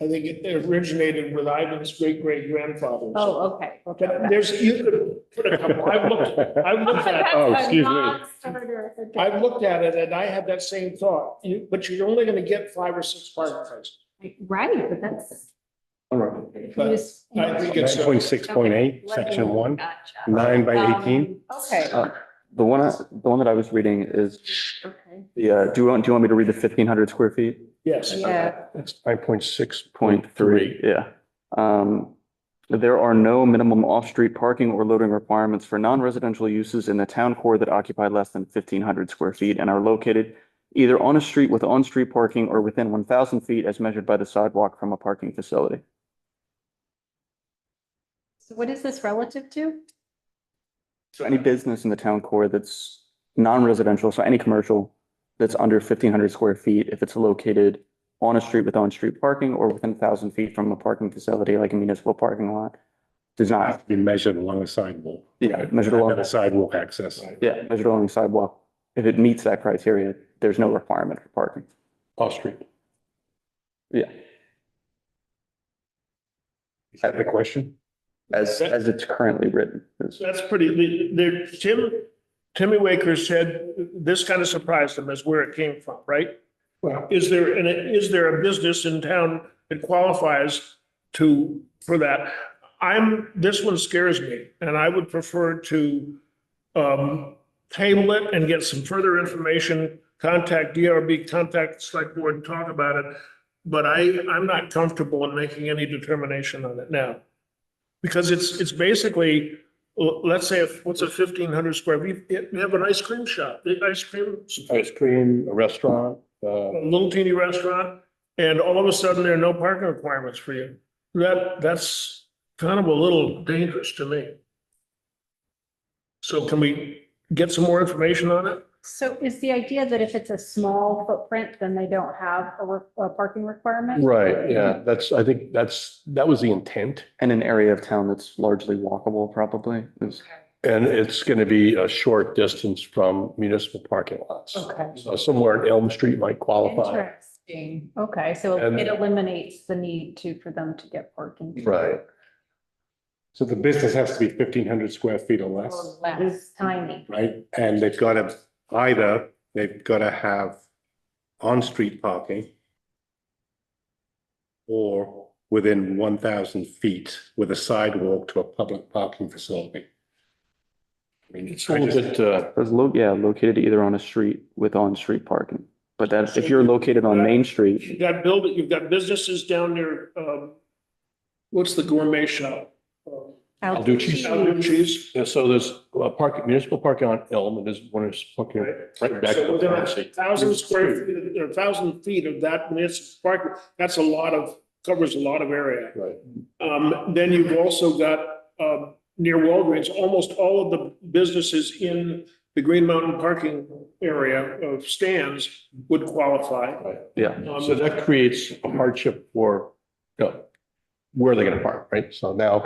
I think it originated with Ivan's great-great-grandfather. Oh, okay. Okay. There's, you could put a couple, I've looked at, Oh, excuse me. I've looked at it and I had that same thought, but you're only gonna get 5 or 6 parking places. Right, but that's. But I think it's, 9.6.8, section 1, Gotcha. 9 by 18. Okay, The one that I was reading is okay. the, do you want me to read the 1,500 square feet? yes. Yeah, That's 9.6.3. 0.3, yeah. There are no minimum off-street parking or loading requirements for non-residential uses in the town core that occupy less than 1,500 square feet and are located either on a street with on-street parking or within 1,000 feet as measured by the sidewalk from a parking facility. so what is this relative to? So any business in the town core that's non-residential, so any commercial that's under 1,500 square feet, if it's located on a street with on-street parking or within 1,000 feet from a parking facility like a municipal parking lot, does not, Be measured along the sidewalk. yeah, measured along, The sidewalk access. yeah, measured along the sidewalk. If it meets that criteria, there's no requirement for parking. Off street. Yeah, Is that the question? as it's currently written. It's- That's pretty, Timmy Waker said this kind of surprised him as where it came from, right? Well, Is there a business in town that qualifies for that? This one scares me, and I would prefer to table it and get some further information, contact DRB, contact the select board and talk about it. But I'm not comfortable in making any determination on it now. Because it's basically, let's say, what's a 1,500 square, we have an ice cream shop, big ice cream, Ice cream, a restaurant, a little teeny restaurant, and all of a sudden there are no parking requirements for you. That's kind of a little dangerous to me. So can we get some more information on it? So is the idea that if it's a small footprint, then they don't have a parking requirement? Right, yeah, I think that was the intent. And an area of town that's largely walkable probably is, And it's going to be a short distance from municipal parking lots. Okay. So somewhere in Elm Street might qualify. Interesting. Okay, so And- it eliminates the need for them to get parking. Right, So the business has to be 1,500 square feet or less, Or less, tiny. right? And they've got to have on-street parking or within 1,000 feet with a sidewalk to a public parking facility. I mean, it's a little bit, located either on a street with on-street parking. But that, if you're located on Main Street, You've got businesses down near, what's the gourmet shop? Alducci's. Alducci's. Yeah, so there's municipal parking on Elm, and there's one is parking right back. So to the within pharmacy. 1,000 square feet, or 1,000 feet of that municipal parking, that's covers a lot of area. Right. Then you've also got, near Walgreens, almost all of the businesses in the Green Mountain parking area of stands would qualify. Right. yeah, So that creates a hardship for, where they're gonna park, right? So now,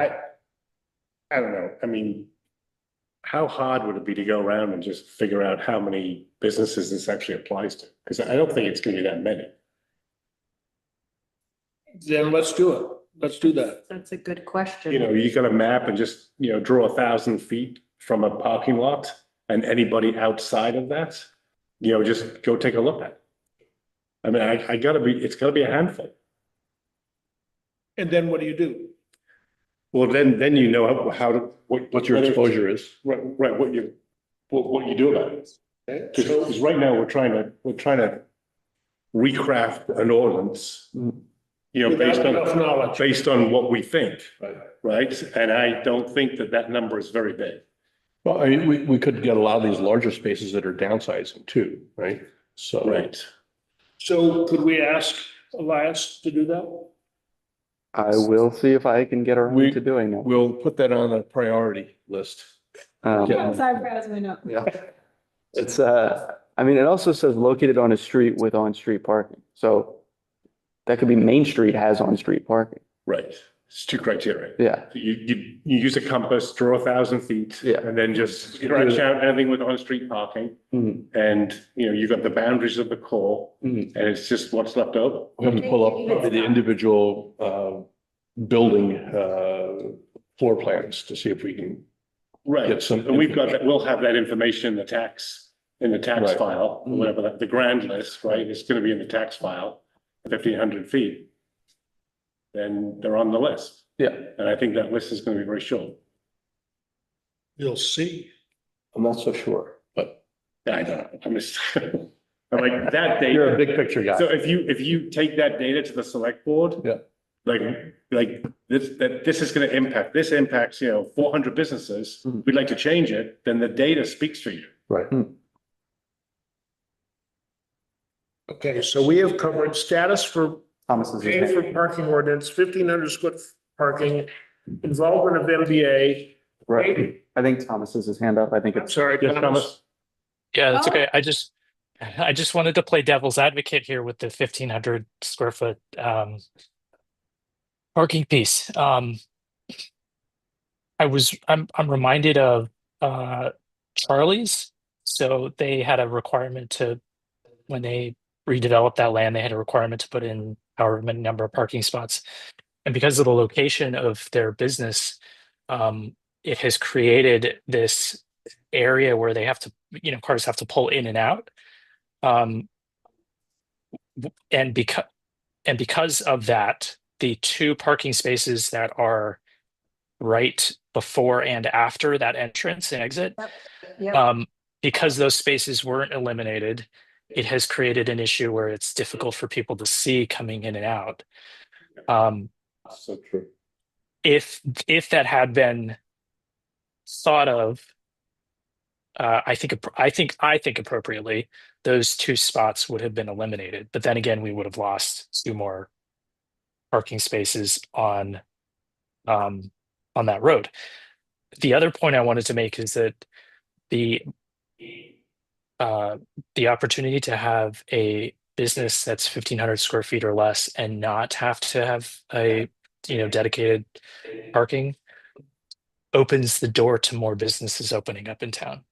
I don't know. I mean, how hard would it be to go around and just figure out how many businesses this actually applies to? Because I don't think it's going to be that many. Then let's do it. Let's do that. That's a good question. You got a map and just, draw 1,000 feet from a parking lot and anybody outside of that, just go take a look at it. I mean, it's gotta be a handful. And then what do you do? Well, then you know what your exposure is. Right, what you do about it. Because right now, we're trying to recraft an ordinance, Without enough knowledge. based on what we think, Right. right? And I don't think that number is very big. Well, I mean, we could get a lot of these larger spaces that are downsizing too, right? So. Right. So could we ask Elias to do that? I will see if I can get around We- to doing that. We'll put that on a priority list. Um, Yeah. Yeah. It's, I mean, it also says located on a street with on-street parking. So that could be Main Street has on-street parking. Right. It's two criteria. Yeah, You use a compass, draw 1,000 feet. Yeah. And then just scratch out anything with on-street parking. Mhm. And, you've got the boundaries of the core Mhm. and it's just what's left over. We have to pull up probably the individual, building, floor plans to see if we can Right. get some. And we'll have that information in the tax Right. file, Mhm. whatever, the grand list, right? It's gonna be in the tax file, 1,500 feet. Then they're on the list. yeah. And I think that list is gonna be very short. You'll see. I'm not so sure, but I don't know, I'm just, I'm like, that you're a data. big picture guy. So if you take that data to the select board. Yeah. Like this is gonna impact, this impacts, 400 businesses. Mhm. We'd like to change it, then the data speaks for you. Right. Okay, so we have covered status for Thomas is. pay for parking ordinance, 1,500 square parking, involvement of MBA. Right. I think Thomas has his hand up. I think I'm it's, sorry, Yes, Thomas. Thomas? Yeah, that's Oh. okay. I just wanted to play devil's advocate here with the 1,500 square foot parking piece. I'm reminded of Charlie's. So they had a requirement when they redeveloped that land, they had a requirement to put in however many number of parking spots. And because of the location of their business, it has created this area where they have to, cars have to pull in and out. And because of that, the two parking spaces that are right before and after that entrance and exit, Yep. because those spaces weren't eliminated, it has created an issue where it's difficult for people to see coming in and out. So true. If that had been thought of, I think appropriately, those two spots would have been eliminated. But then again, we would have lost two more parking spaces on that road. The other point I wanted to make is that the opportunity to have a business that's 1,500 square feet or less and not have to have a, dedicated parking opens the door to more businesses opening up in town.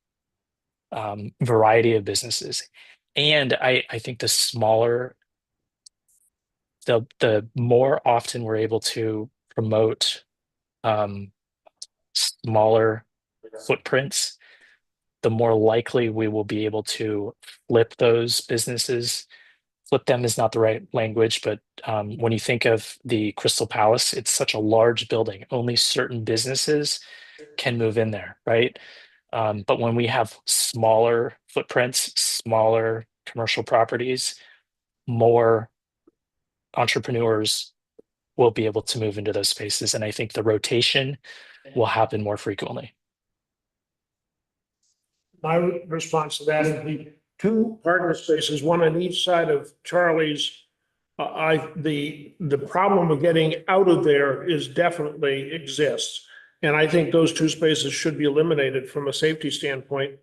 Variety of businesses. And I think the more often we're able to promote smaller footprints, the more likely we will be able to flip those businesses. Flip them is not the right language, but when you think of the Crystal Palace, it's such a large building. Only certain businesses can move in there, right? But when we have smaller footprints, smaller commercial properties, more entrepreneurs will be able to move into those spaces. And I think the rotation will happen more frequently. My response to that is the two parking spaces, one on each side of Charlie's. The problem of getting out of there is definitely exists. And I think those two spaces should be eliminated from a safety standpoint.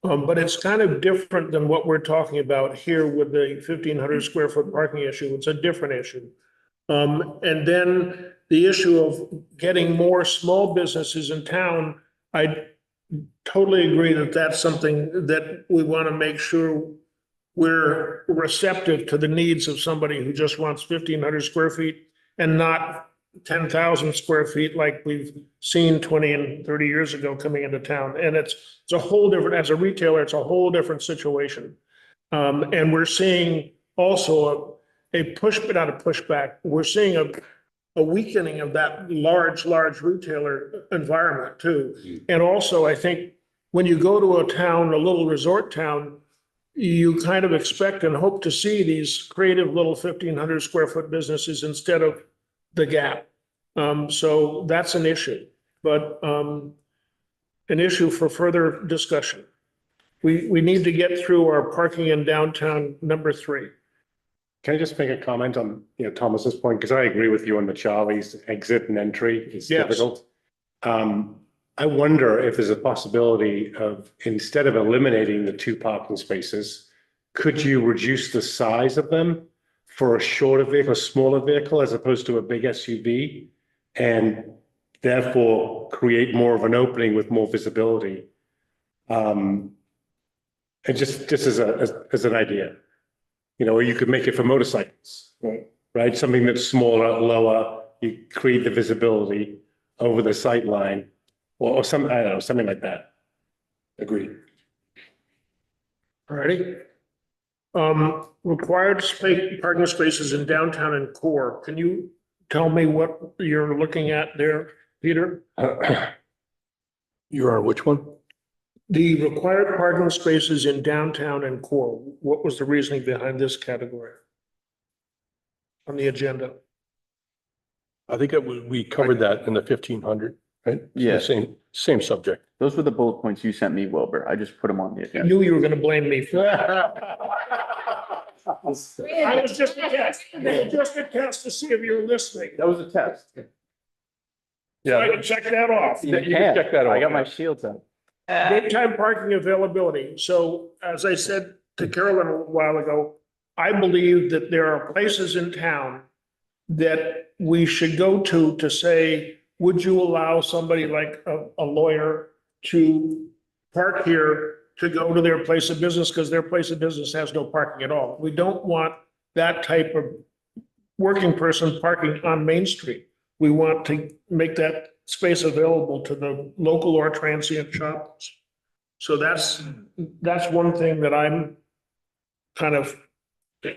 But it's kind of different than what we're talking about here with the 1,500 square foot parking issue. It's a different issue. And then the issue of getting more small businesses in town, I totally agree that that's something that we want to make sure we're receptive to the needs of somebody who just wants 1,500 square feet and not 10,000 square feet like we've seen 20 and 30 years ago coming into town. And it's a whole different, as a retailer, it's a whole different situation. And we're seeing also a push, but not a pushback. We're seeing a weakening of that large retailer environment too. And also, I think when you go to a town, a little resort town, you kind of expect and hope to see these creative little 1,500 square foot businesses instead of the Gap. So that's an issue, but an issue for further discussion. We need to get through our parking in downtown number 3. Can I just make a comment on, Thomas's point? Because I agree with you on the Charlie's exit and entry is Yes. difficult. I wonder if there's a possibility of, instead of eliminating the 2 parking spaces, could you reduce the size of them for a shorter vehicle, a smaller vehicle, as opposed to a big SUV, and therefore create more of an opening with more visibility? And just as an idea. Or you could make it for motorcycles, right? Something that's smaller, lower, you create the visibility over the sight line, or some, I don't know, something like that. Agreed. All righty. Required parking spaces in downtown and core. Can you tell me what you're looking at there, Peter? You are which one? The required parking spaces in downtown and core. What was the reasoning behind this category on the agenda? I think we covered that in the 1,500, right? Yeah. The same subject. Those were the bullet points you sent me, Wilbur. I just put them on the I agenda. knew you were gonna blame me for that. I was just a test. It was just a test to see if you were listening. That was a test. So I can check that off. You can check that I off. got my shields up. Daytime parking availability. So as I said to Carolyn a while ago, I believe that there are places in town that we should go to say, would you allow somebody like a lawyer to park here to go to their place of business because their place of business has no parking at all? We don't want that type of working person parking on Main Street. We want to make that space available to the local or transient shoppers. So that's one thing that I'm kind of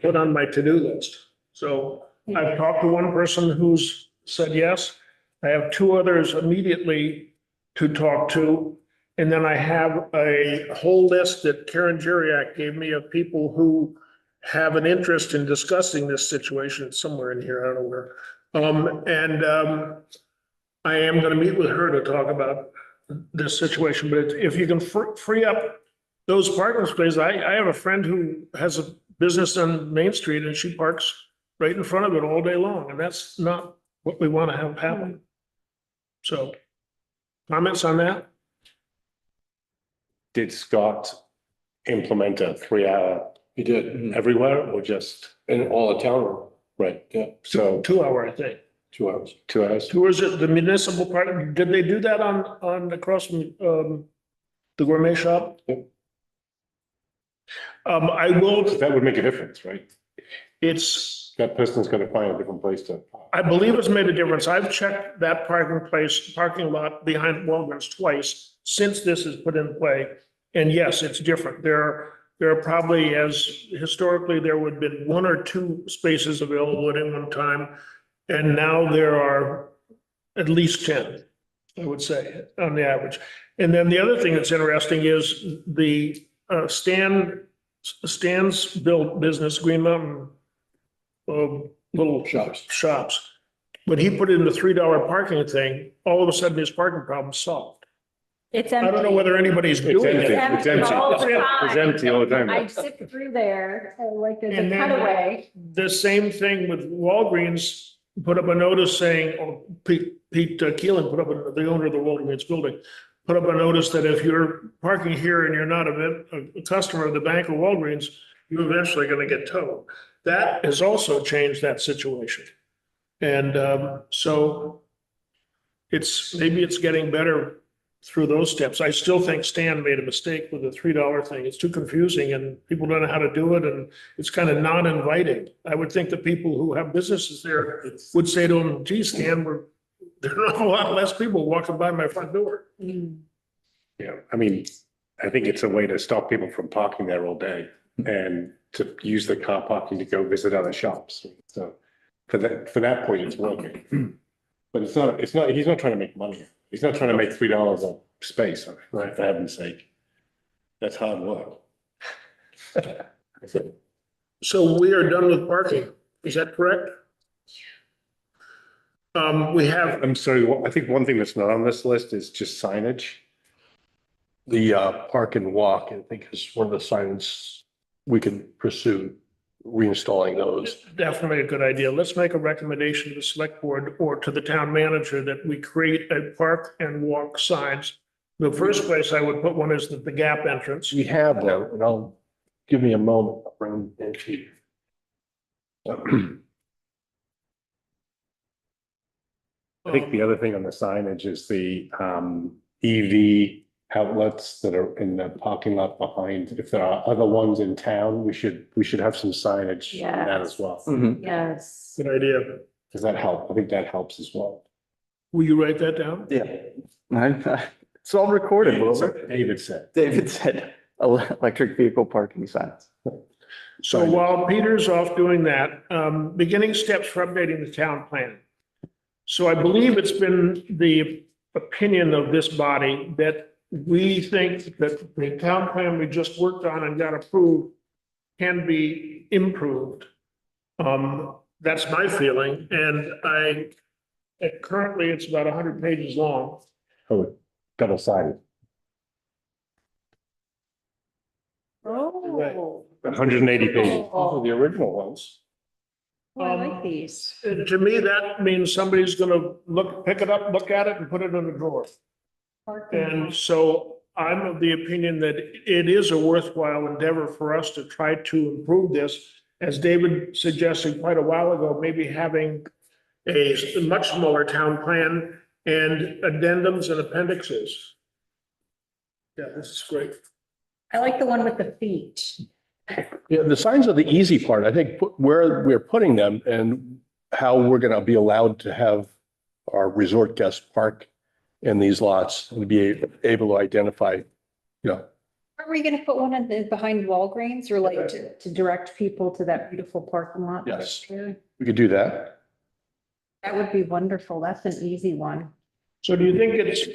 put on my to-do list. So I've talked to one person who's said yes. I have 2 others immediately to talk to. And then I have a whole list that Karen Jeriak gave me of people who have an interest in discussing this situation. It's somewhere in here, I don't know where. I am going to meet with her to talk about this situation, but if you can free up those parking spaces, I have a friend who has a business on Main Street and she parks right in front of it all day long, and that's not what we want to have happen. So, comments on that? Did Scott implement a 3-hour We did, everywhere or just, in all the town, right? yeah, So 2 hour, I think. 2 hours. 2 hours. Tours at the municipal park, did they do that on across from, the gourmet shop? Yep. I will, That would make a difference, right? it's, That person's gonna find a different place to. I believe it's made a difference. I've checked that parking lot behind Walgreens twice since this is put in play. And yes, it's different. There are probably, as historically, there would have been 1 or 2 spaces available at any one time. And now there are at least 10, I would say, on the average. And then the other thing that's interesting is the Stan's built business, Green Mountain, little shops. When he put in the $3 parking thing, all of a sudden his parking problem's solved. It's I don't know empty. whether anybody's It's doing empty. it. It's empty. all the It's empty all the time. I sit through there, like there's a And then- cutaway. The same thing with Walgreens, put up a notice saying, or Pete Keelan put up, the owner of the Walgreens building, put up a notice that if you're parking here and you're not a customer of the bank or Walgreens, you're eventually gonna get towed. That has also changed that situation. And so maybe it's getting better through those steps. I still think Stan made a mistake with the $3 thing. It's too confusing and people don't know how to do it and it's kind of non-inviting. I would think the people who have businesses there would say to him, gee, Stan, there are a lot less people walking by my front door. Yeah, I mean, I think it's a way to stop people from parking there all day and to use the car parking to go visit other shops. So for that point, it's working. But it's not, he's not trying to make money. He's not trying to make $3 a space, right, for heaven's sake. That's hard work. So we are done with parking. Is that correct? We have, I'm sorry, I think one thing that's not on this list is just signage. The park and walk, I think, is one of the signs we can pursue reinstalling those. definitely a good idea. Let's make a recommendation to the select board or to the town manager that we create a park and walk signs. The first place I would put one is the Gap entrance. We have them, and give me a moment, I'll bring them to you. I think the other thing on the signage is the EV outlets that are in the parking lot behind. If there are other ones in town, we should have some signage on that as well. Mhm. Yes. Good idea. Does that help? I think that helps as well. Will you write that down? Yeah. It's all recorded, Wilbur. David said. David said electric vehicle parking signs. So while Peter's off doing that, beginning steps for updating the town plan. So I believe it's been the opinion of this body that we think that the town plan we just worked on and got approved can be improved. That's my feeling, and currently it's about 100 pages long. Oh, double sided. Oh. 180 pages. Oh, the original ones. Oh, I like these. And to me, that means somebody's gonna pick it up, look at it and put it in a drawer. And so I'm of the opinion that it is a worthwhile endeavor for us to try to improve this. As David suggested quite a while ago, maybe having a much smaller town plan and addendums and appendixes. Yeah, this is great. I like the one with the feet. Yeah, the signs are the easy part. I think where we're putting them and how we're gonna be allowed to have our resort guests park in these lots and be able to identify, Are we gonna put one behind Walgreens or like to direct people to that beautiful parking lot? Yes. we could do that. That would be wonderful. That's an easy one. So do you think it's,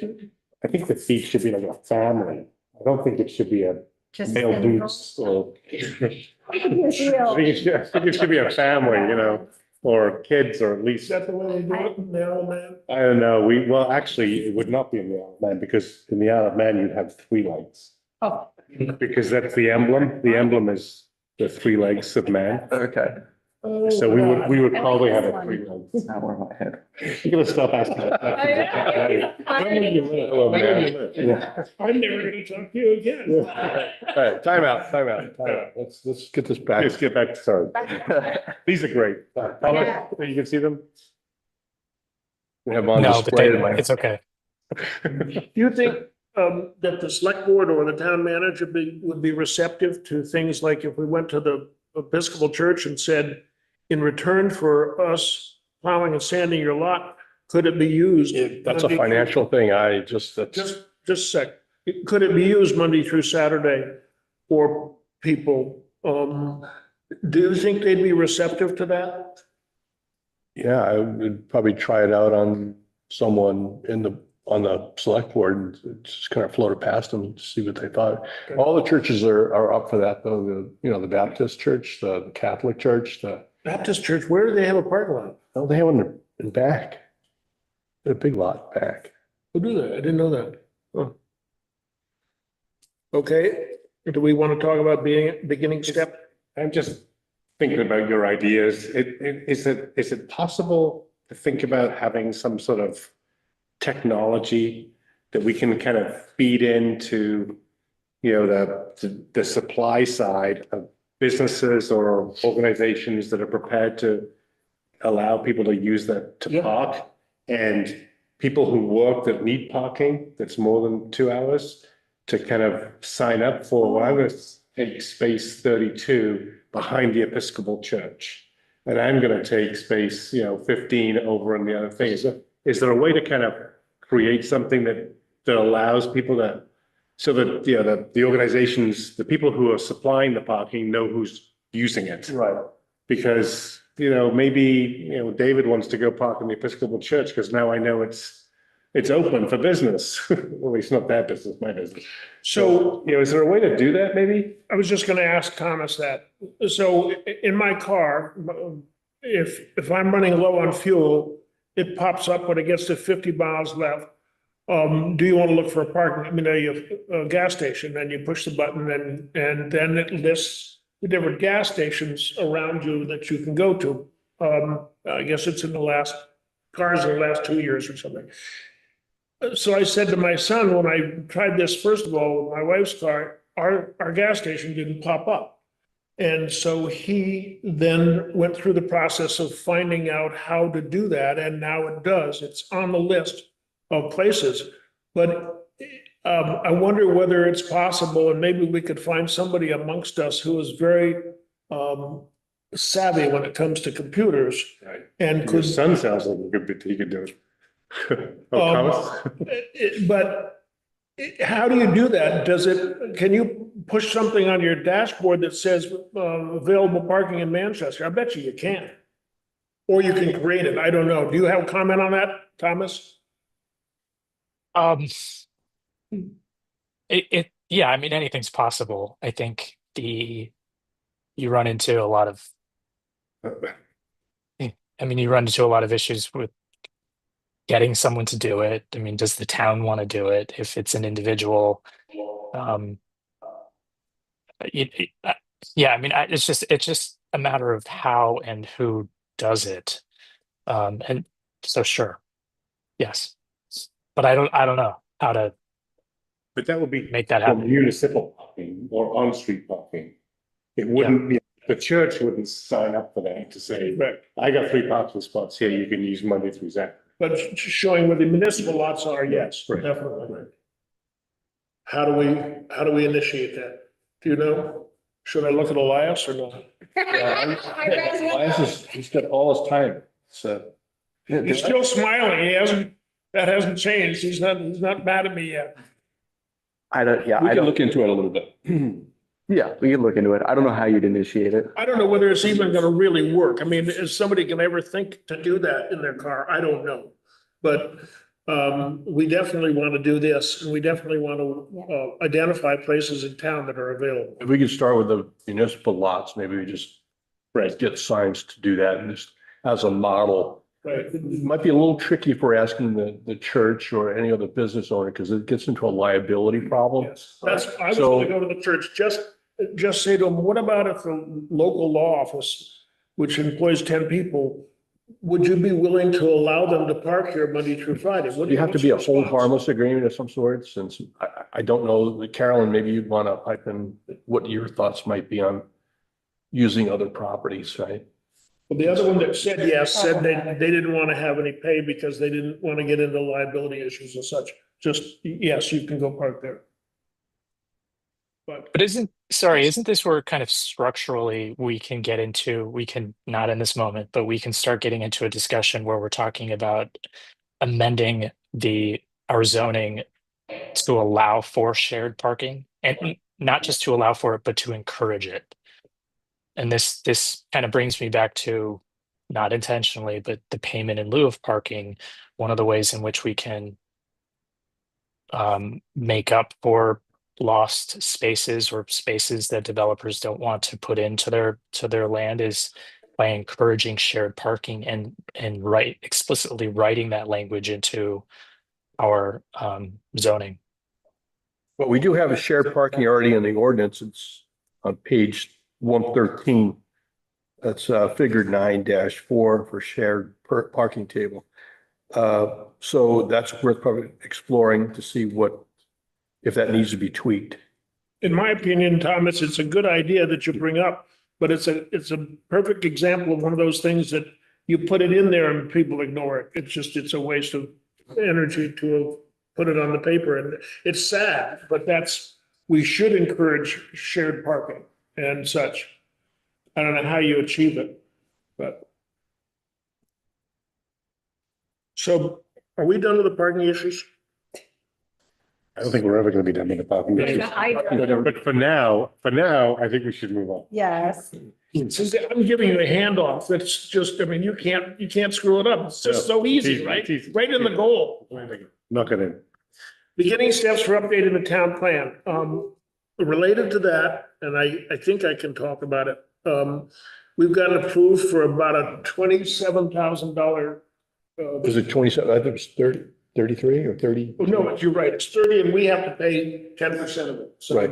I think the feet should be like a family. I don't think it should be a Just. male dudes or. I think it should be a family, or kids, or at is least, that the way they do it in the Isle of Man? I don't know, well, actually, it would not be in the Isle of Man, because in the Isle of Man, you'd have 3 legs. Oh, Because that's the emblem. The emblem is the 3 legs of man. Okay. So we would probably have a 3 month. It's not where my head. You're gonna stop asking. that question. When will you live? Oh, When will man. you live? Yeah. I'm never gonna talk to you again. All right, time out. Let's get this back. Let's get back to, sorry. These are great. Thomas, you can see them? We have on No, but display tonight. it's okay. Do you think that the select board or the town manager would be receptive to things like if we went to the Episcopal Church and said, in return for us plowing and sanding your lot, could it be used? That's a financial thing. That's. Just a sec. Could it be used Monday through Saturday for people? Do you think they'd be receptive to that? Yeah, I would probably try it out on someone on the select board and just kind of float it past them to see what they thought. All the churches are up for that though. The Baptist church, the Catholic church, Baptist church, where do they have a parking lot? they have one in back. A big lot back. Who do that? I didn't know that. Huh. Okay, do we want to talk about beginning step? I'm just thinking about your ideas. Is it possible to think about having some sort of technology that we can kind of feed into, the supply side of businesses or organizations that are prepared to allow people to use that to park, and people who work that need parking that's more than 2 hours to kind of sign up for, well, I'm going to take space 32 behind the Episcopal Church, and I'm going to take space, 15 over on the other thing. Is there a way to kind of create something that allows people to, so that, the organizations, the people who are supplying the parking know who's using it? Right. Because, maybe, David wants to go park in the Episcopal Church because now I know it's open for business. Well, it's not their business, my business. So Is there a way to do that maybe? I was just going to ask Thomas that. So in my car, if I'm running low on fuel, it pops up when it gets to 50 miles left. Do you want to look for a gas station? And you push the button and then it lists the different gas stations around you that you can go to. I guess it's in the last 2 years or something. So I said to my son, when I tried this, first of all, with my wife's car, our gas station didn't pop up. And so he then went through the process of finding out how to do that, and now it does. It's on the list of places. But I wonder whether it's possible, and maybe we could find somebody amongst us who is very savvy when it comes to computers Right. and Your could. son sounds like a good bit, he could do it. Oh, Thomas? But how do you do that? Can you push something on your dashboard that says available parking in Manchester? I bet you can. Or you can create it. I don't know. Do you have a comment on that, Thomas? Yeah, I mean, anything's possible. I think you run into a lot of, issues with getting someone to do it. I mean, does the town want to do it? If it's an individual, yeah, I mean, it's just a matter of how and who does it. And so, sure, yes, but I don't know how to But that would be make that for happen. municipal parking or on-street parking. It wouldn't be, the church wouldn't sign up for that to say, Right. I got 3 parking spots here, you can use Monday through Saturday. But showing where the municipal lots are, yes, Right. definitely. How do we initiate that? Do you know? Should I look at Elias or not? He's got all his time. So. He's still smiling. That hasn't changed. He's not mad at me yet. I don't, yeah, We I can don't, look into it a little bit. yeah, we can look into it. I don't know how you'd initiate it. I don't know whether it's even gonna really work. I mean, if somebody can ever think to do that in their car, I don't know. But we definitely want to do this, and we definitely want to identify places in town that are available. If we could start with the municipal lots, maybe we just get signs to do that and just as a model. Right. It might be a little tricky for asking the church or any other business owner because it gets into a liability problem. Yes, I was gonna go to the church, just say to them, what about if the local law office which employs 10 people, would you be willing to allow them to park here Monday through Friday? What do You have to be a what's your hold response? harmless agreement of some sort, since I don't know, Carolyn, maybe you'd want to pipe in what your thoughts might be on using other properties, right? Well, the other one that said yes, said they didn't want to have any pay because they didn't want to get into liability issues and such. Just, yes, you can go park there. But But isn't this where kind of structurally we can get into, we can, not in this moment, but we can start getting into a discussion where we're talking about amending our zoning to allow for shared parking, and not just to allow for it, but to encourage it. And this kind of brings me back to, not intentionally, but the payment in lieu of parking, one of the ways in which we can make up for lost spaces or spaces that developers don't want to put into their land is by encouraging shared parking and explicitly writing that language into our zoning. But we do have a shared parking already in the ordinance. It's on page 113. That's figure 9-4 for shared parking table. So that's worth probably exploring to see if that needs to be tweaked. in my opinion, Thomas, it's a good idea that you bring up, but it's a perfect example of one of those things that you put it in there and people ignore it. It's a waste of energy to put it on the paper, and it's sad, but we should encourage shared parking and such. I don't know how you achieve it, but. So are we done with the parking issues? I don't think we're ever gonna be done with the parking issues. But for now, I think we should move on. Yes. Since I'm giving you a handoff, that's just, I mean, you can't screw it up. It's just so easy, right? It's easy. Right in the goal. Not gonna, Beginning steps for updating the town plan. Related to that, and I think I can talk about it. We've gotten approved for about a $27,000. Was it 27? I think it was 33 or 30. No, you're right. It's 30 and we have to pay 10% of it. So Right.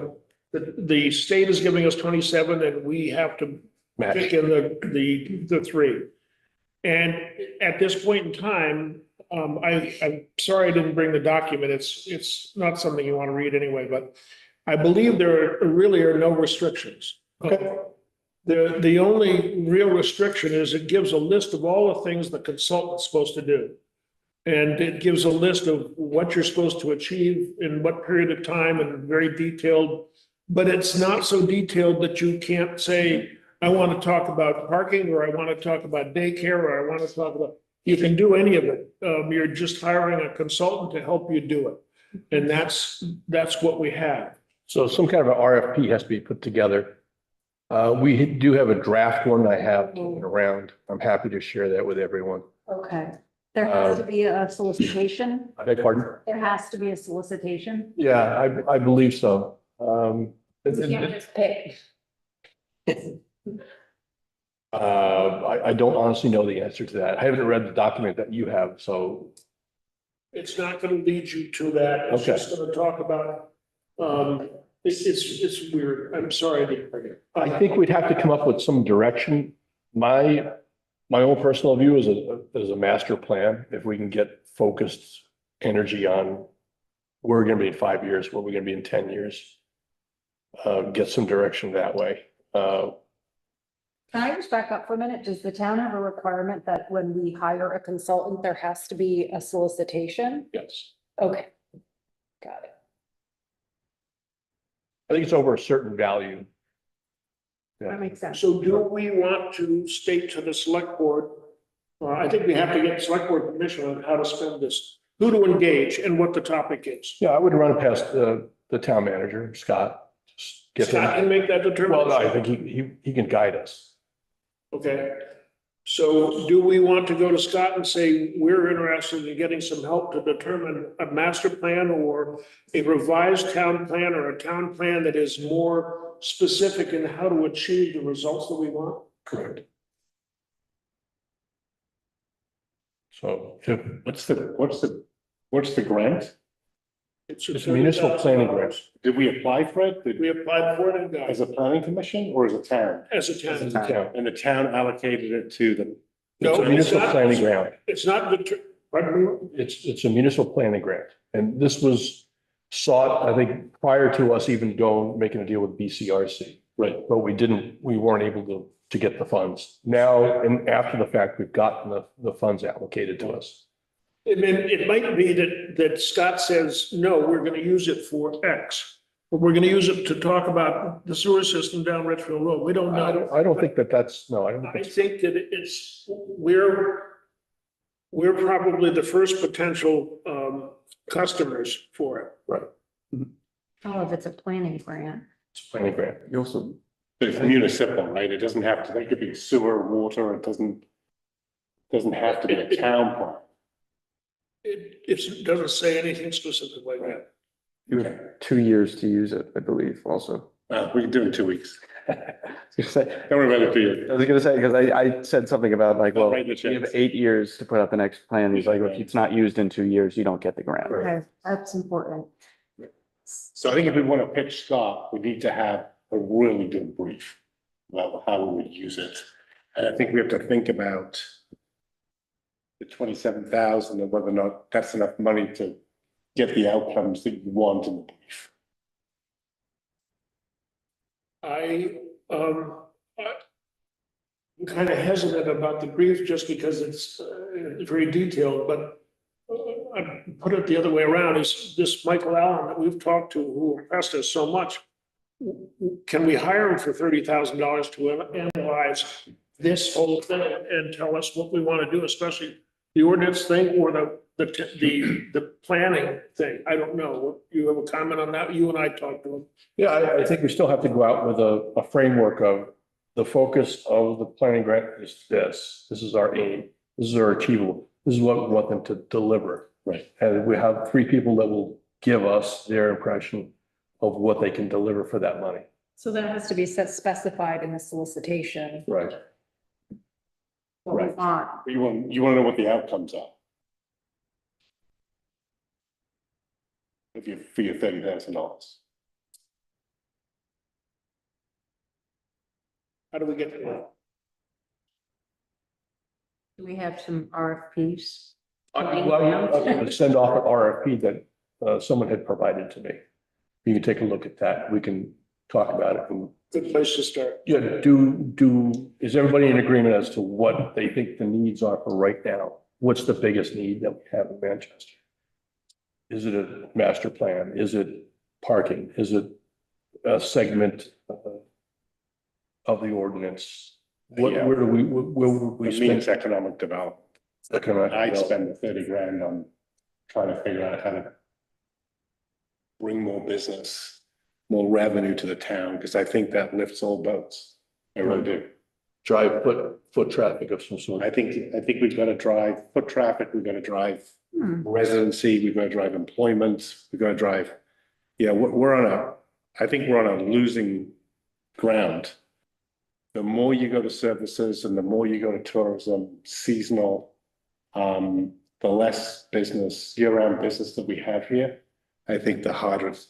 the state is giving us 27 and we have to Match. pick in the 3. And at this point in time, I'm sorry I didn't bring the document. It's not something you want to read anyway, but I believe there really are no restrictions. Okay. The only real restriction is it gives a list of all the things the consultant's supposed to do. And it gives a list of what you're supposed to achieve in what period of time and very detailed. But it's not so detailed that you can't say, I want to talk about parking, or I want to talk about daycare, or I want to talk about, you can do any of it. You're just hiring a consultant to help you do it. And that's what we have. So some kind of an RFP has to be put together. We do have a draft one I have around. I'm happy to share that with everyone. Okay. There has to be a solicitation. I beg your pardon? There has to be a solicitation. Yeah, I believe so. You can't just pick. I don't honestly know the answer to that. I haven't read the document that you have, so. It's not going to lead you to that. It's Okay. just going to talk about, it's weird. I'm sorry. I think we'd have to come up with some direction. My own personal view is a master plan. If we can get focused energy on where we're gonna be in 5 years, where we're gonna be in 10 years. Get some direction that way. Can I just back up for a minute? Does the town have a requirement that when we hire a consultant, there has to be a solicitation? Yes. Okay. Got it. I think it's over a certain value. Yeah. That makes sense. So do we want to state to the select board? I think we have to get select board permission on how to spend this, who to engage and what the topic is. Yeah, I would run it past the town manager, Scott. Just get Scott him. can make that Well, determination. no, I think he can guide us. Okay. So do we want to go to Scott and say, we're interested in getting some help to determine a master plan or a revised town plan or a town plan that is more specific in how to achieve the results that we want? Correct. So, what's the grant? It's a municipal planning grant. Did we apply for it? We applied for it and got As it a planning commission or as a town? as a As a town. town. And the town allocated it to the, No, It's a it's municipal not. planning grant. It's not the, pardon me? It's a municipal planning grant. And this was sought, I think, prior to us even making a deal with BCRC. right, But we weren't able to get the funds. Now, and after the fact, we've gotten the funds allocated to us. I mean, it might be that Scott says, no, we're gonna use it for X. But we're gonna use it to talk about the sewer system down Richfield Road. We don't know. I don't think no, I don't think I that's, think that we're probably the first potential, customers for it. right. Oh, if it's a planning grant. It's a planning grant. You also, it's municipal, right? It doesn't have to, it could be sewer, water, it doesn't have to be a town plan. It doesn't say anything specific like that. you have 2 years to use it, I believe, also. We can do it in 2 weeks. I was gonna say- Don't worry about it, do you? I was gonna say, because I said something about like, well, Write the you have checks. 8 years to put out the next plan. He's like, if it's not used in 2 years, you don't get the grant. Okay, that's important. So I think if we want to pitch Scott, we need to have a really good brief about how we would use it. And I think we have to think about the 27,000 and whether or not that's enough money to get the outcomes that you want in the brief. I'm kind of hesitant about the brief just because it's very detailed, but I put it the other way around, is this Michael Allen that we've talked to, who impressed us so much, can we hire him for $30,000 to analyze this whole thing and tell us what we want to do, especially the ordinance thing or the planning thing? I don't know. You have a comment on that? You and I talked to him. Yeah, I think we still have to go out with a framework of the focus of the planning grant is this. This is our aim. This is our achievable. This is what we want them to deliver. Right. And we have 3 people that will give us their impression of what they can deliver for that money. So that has to be specified in the solicitation, Right. what we Right. want. You want to know what the outcomes are. For your $30,000. How do we get to that? Do we have some RFPs? Well, I'm going to send off an RFP that someone had provided to me. You can take a look at that. We can talk about it. And Good place to start. yeah, is everybody in agreement as to what they think the needs are for right now? What's the biggest need that we have in Manchester? Is it a master plan? Is it parking? Is it a segment of the ordinance? Yeah. Where would we It means spend? economic development. Economic I'd development? spend the 30 grand on trying to figure out how to bring more business, more revenue to the town, because I think that lifts all boats. I really do. Drive foot traffic of some sort. I think we've got to drive foot traffic, we've got to drive residency, we've got to drive employment, we've got to drive, I think we're on a losing ground. The more you go to services and the more you go to tourism, seasonal, the less business, year-round business that we have here, I think the harder it's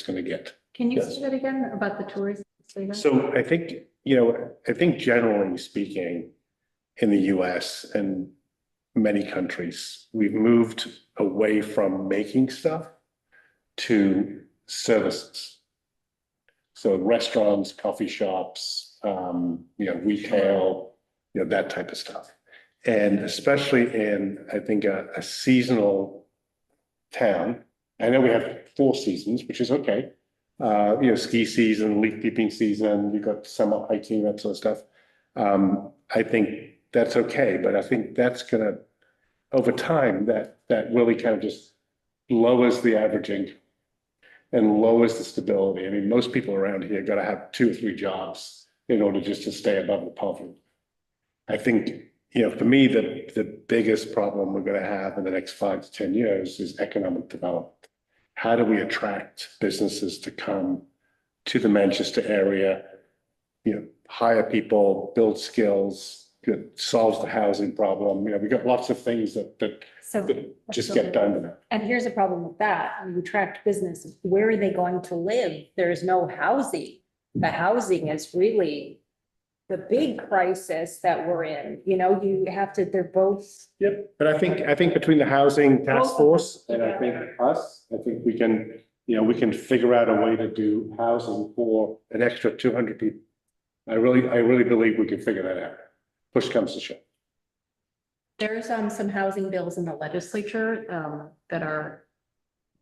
going to get. Can you Yes. say that again about the tourism? Say that? So I think, I think generally speaking, in the US and many countries, we've moved away from making stuff to services. So restaurants, coffee shops, retail, that type of stuff. And especially in, I think, a seasonal town. I know we have 4 seasons, which is okay. Ski season, leaf peeping season, you've got summer hiking, that sort of stuff. I think that's okay, but I think that's gonna, over time, that really kind of just lowers the averaging and lowers the stability. I mean, most people around here gotta have 2 or 3 jobs in order just to stay above the poverty. I think, for me, the biggest problem we're gonna have in the next 5 to 10 years is economic development. How do we attract businesses to come to the Manchester area, hire people, build skills, that solves the housing problem. You know, we got lots of things that So. just get done. And here's a problem with that. When you attract business, where are they going to live? There's no housing. The housing is really the big crisis that we're in. You know, you have to, they're both. Yep, but I think between the housing Both task of force them and I think us, I think we can, you know, we can figure out a way to do housing for an extra 200 people. I really believe we can figure that out. Push comes to shove. There's some housing bills in the legislature that are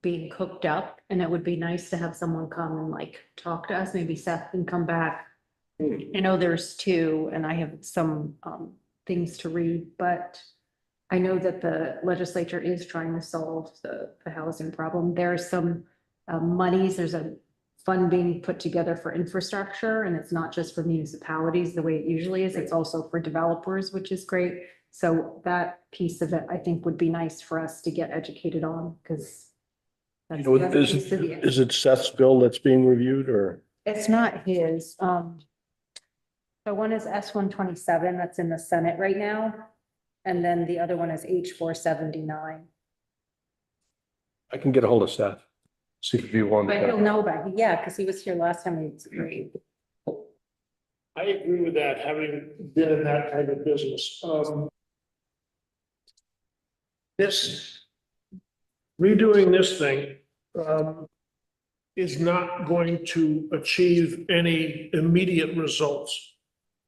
being cooked up, and it would be nice to have someone come and like talk to us. Maybe Seth can come back. I know there's two, and I have some things to read, but I know that the legislature is trying to solve the housing problem. There are some monies, there's a fund being put together for infrastructure, and it's not just for municipalities the way it usually is, it's also for developers, which is great. So that piece of it, I think, would be nice for us to get educated on, because You know, is it Seth's bill that's being reviewed or? it's not his. So one is S-127, that's in the Senate right now. And then the other one is H-479. I can get a hold of Seth. See if you want. But he'll know about it, yeah, because he was here last time, it's great. I agree with that, having been in that kind of business. Redoing this thing, is not going to achieve any immediate results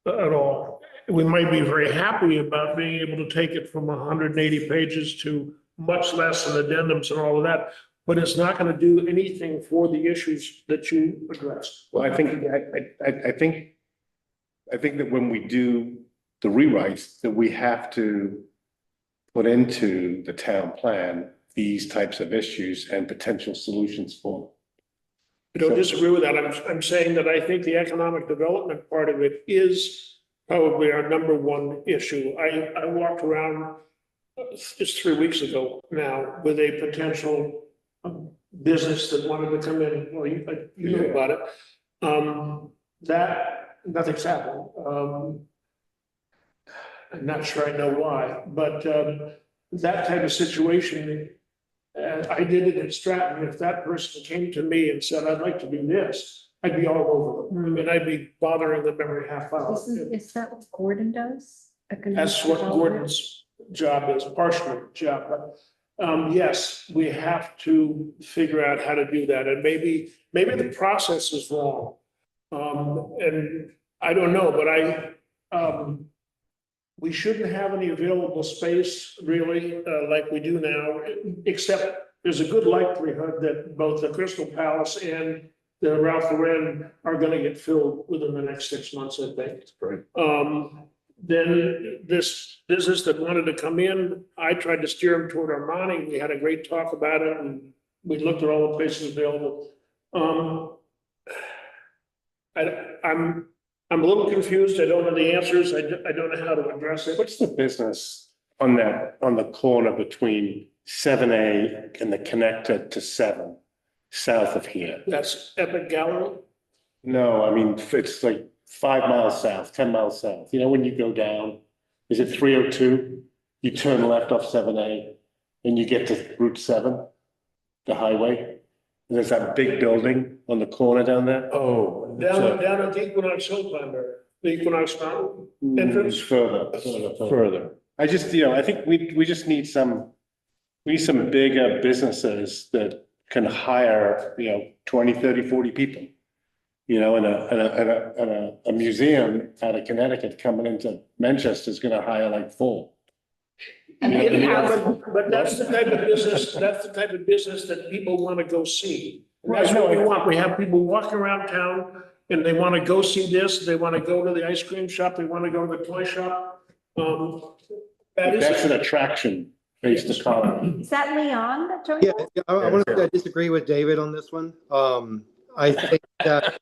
at all. We might be very happy about being able to take it from 180 pages to much less and addendums and all of that, but it's not going to do anything for the issues that you addressed. Well, I think that when we do the rewrites, that we have to put into the town plan these types of issues and potential solutions for them. I don't disagree with that. I'm saying that I think the economic development part of it is probably our number one issue. I walked around, it's 3 weeks ago now, with a potential business that wanted to come in, well, you know about it. That, nothing's happened. I'm not sure I know why, but that type of situation, I did it in Stratton. If that person came to me and said, I'd like to do this, I'd be all over them. And I'd be bothering them every half hour. Is that what Gordon does? That's what Gordon's job is, partially job, but yes, we have to figure out how to do that. And maybe the process is wrong. And I don't know, but we shouldn't have any available space really, like we do now, except there's a good likelihood that both the Crystal Palace and the Ralph Lauren are gonna get filled within the next 6 months, I think. Then this business that wanted to come in, I tried to steer them toward Armani. We had a great talk about it and we looked at all the places available. I'm a little confused. I don't know the answers. I don't know how to address it. What's the business on the corner between 7A and the connector to 7, south of here? That's Epic Gallery. No, I mean, it's like 5 miles south, 10 miles south. You know, when you go down, is it 302? You turn left off 7A and you get to Route 7, the highway. And there's that big building on the corner down there. Oh. Down at the Equinox Hill Climber, the Equinox Mountain entrance. Further. I just, you know, I think we just need some bigger businesses that can hire, you know, 20, 30, 40 people. You know, and a museum out of Connecticut coming into Manchester is gonna hire like 4. But that's the type of business, that people want to go see. And that's what we want. We have people walking around town and they want to go see this, they want to go to the ice cream shop, they want to go to the toy shop. That's an attraction based economy. Is that Leon that joined Yeah, us? I want to disagree with David on this one. I think that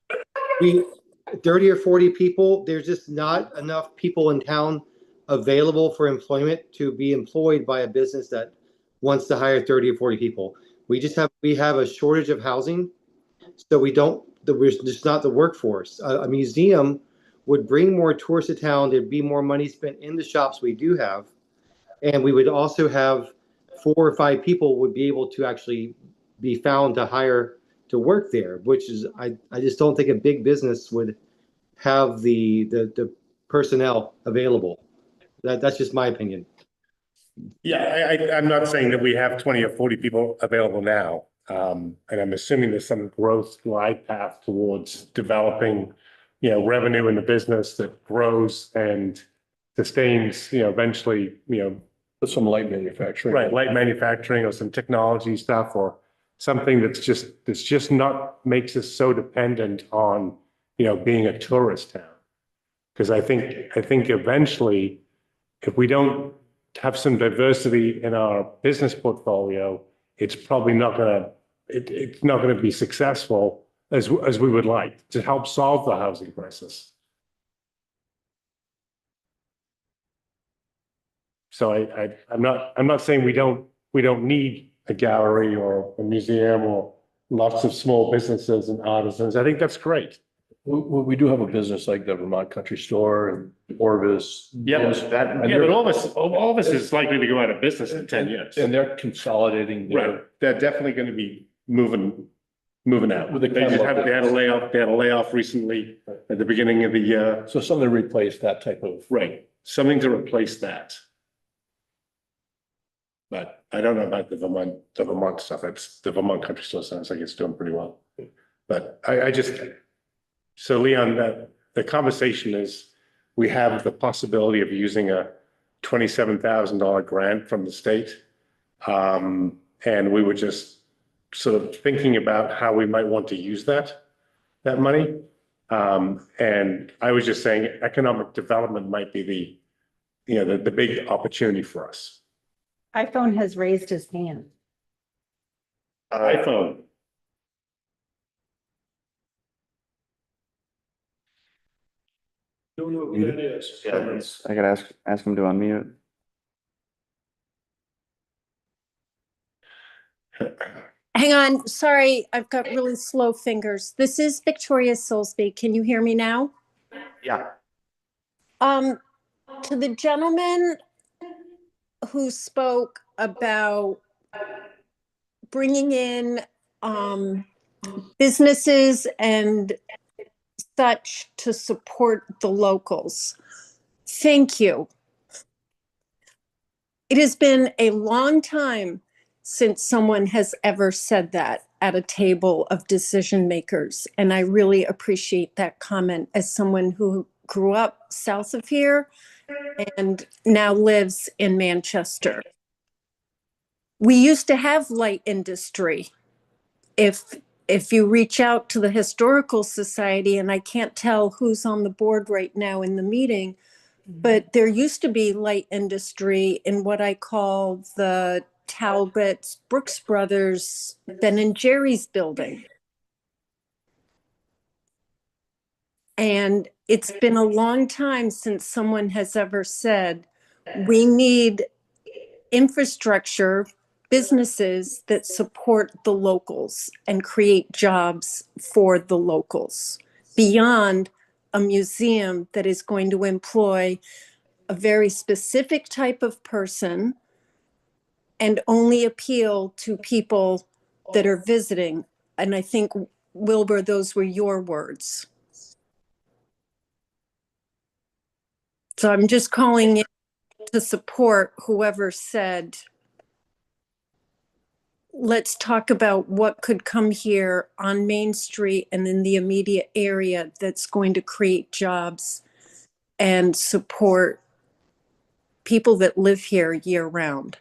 30 or 40 people, there's just not enough people in town available for employment to be employed by a business that wants to hire 30 or 40 people. We have a shortage of housing, so we're just not the workforce. A museum would bring more tourists to town. There'd be more money spent in the shops we do have. And we would also have 4 or 5 people would be able to actually be found to hire to work there, which is, I just don't think a big business would have the personnel available. That's just my opinion. Yeah, I'm not saying that we have 20 or 40 people available now. And I'm assuming there's some growth glide path towards developing, revenue in the business that grows and sustains, eventually, Some light manufacturing. right, light manufacturing or some technology stuff or something that's just not makes us so dependent on, being a tourist town. Because I think eventually, if we don't have some diversity in our business portfolio, it's probably not gonna be successful as we would like to help solve the housing crisis. So I'm not saying we don't need a gallery or a museum or lots of small businesses and artisans. I think that's great. We do have a business like the Vermont Country Store and Orvis. Yeah, but all this is likely to go out of business in 10 years. And they're consolidating. Right, they're definitely going to be moving out. With the They had a layoff recently at the beginning of the year. So something to replace that type of. Right, something to replace that. But I don't know about the Vermont stuff. It's the Vermont Country Store sounds like it's doing pretty well. But so Leon, the conversation is, we have the possibility of using a $27,000 grant from the state. And we were just sort of thinking about how we might want to use that money. And I was just saying economic development might be the big opportunity for us. iPhone has raised his hand. iPhone. Don't know who that is. Yeah, I could ask him to unmute. Hang on, sorry, I've got really slow fingers. This is Victoria Silsby. Can you hear me now? Yeah. To the gentleman who spoke about bringing in businesses and such to support the locals. Thank you. It has been a long time since someone has ever said that at a table of decision makers. And I really appreciate that comment as someone who grew up south of here and now lives in Manchester. We used to have light industry. If you reach out to the Historical Society, and I can't tell who's on the board right now in the meeting, but there used to be light industry in what I call the Talbot Brooks Brothers Ben and Jerry's building. And it's been a long time since someone has ever said, we need infrastructure, businesses that support the locals and create jobs for the locals beyond a museum that is going to employ a very specific type of person and only appeal to people that are visiting. And I think, Wilbur, those were your words. So I'm just calling in to support whoever said, let's talk about what could come here on Main Street and in the immediate area that's going to create jobs and support people that live here year round.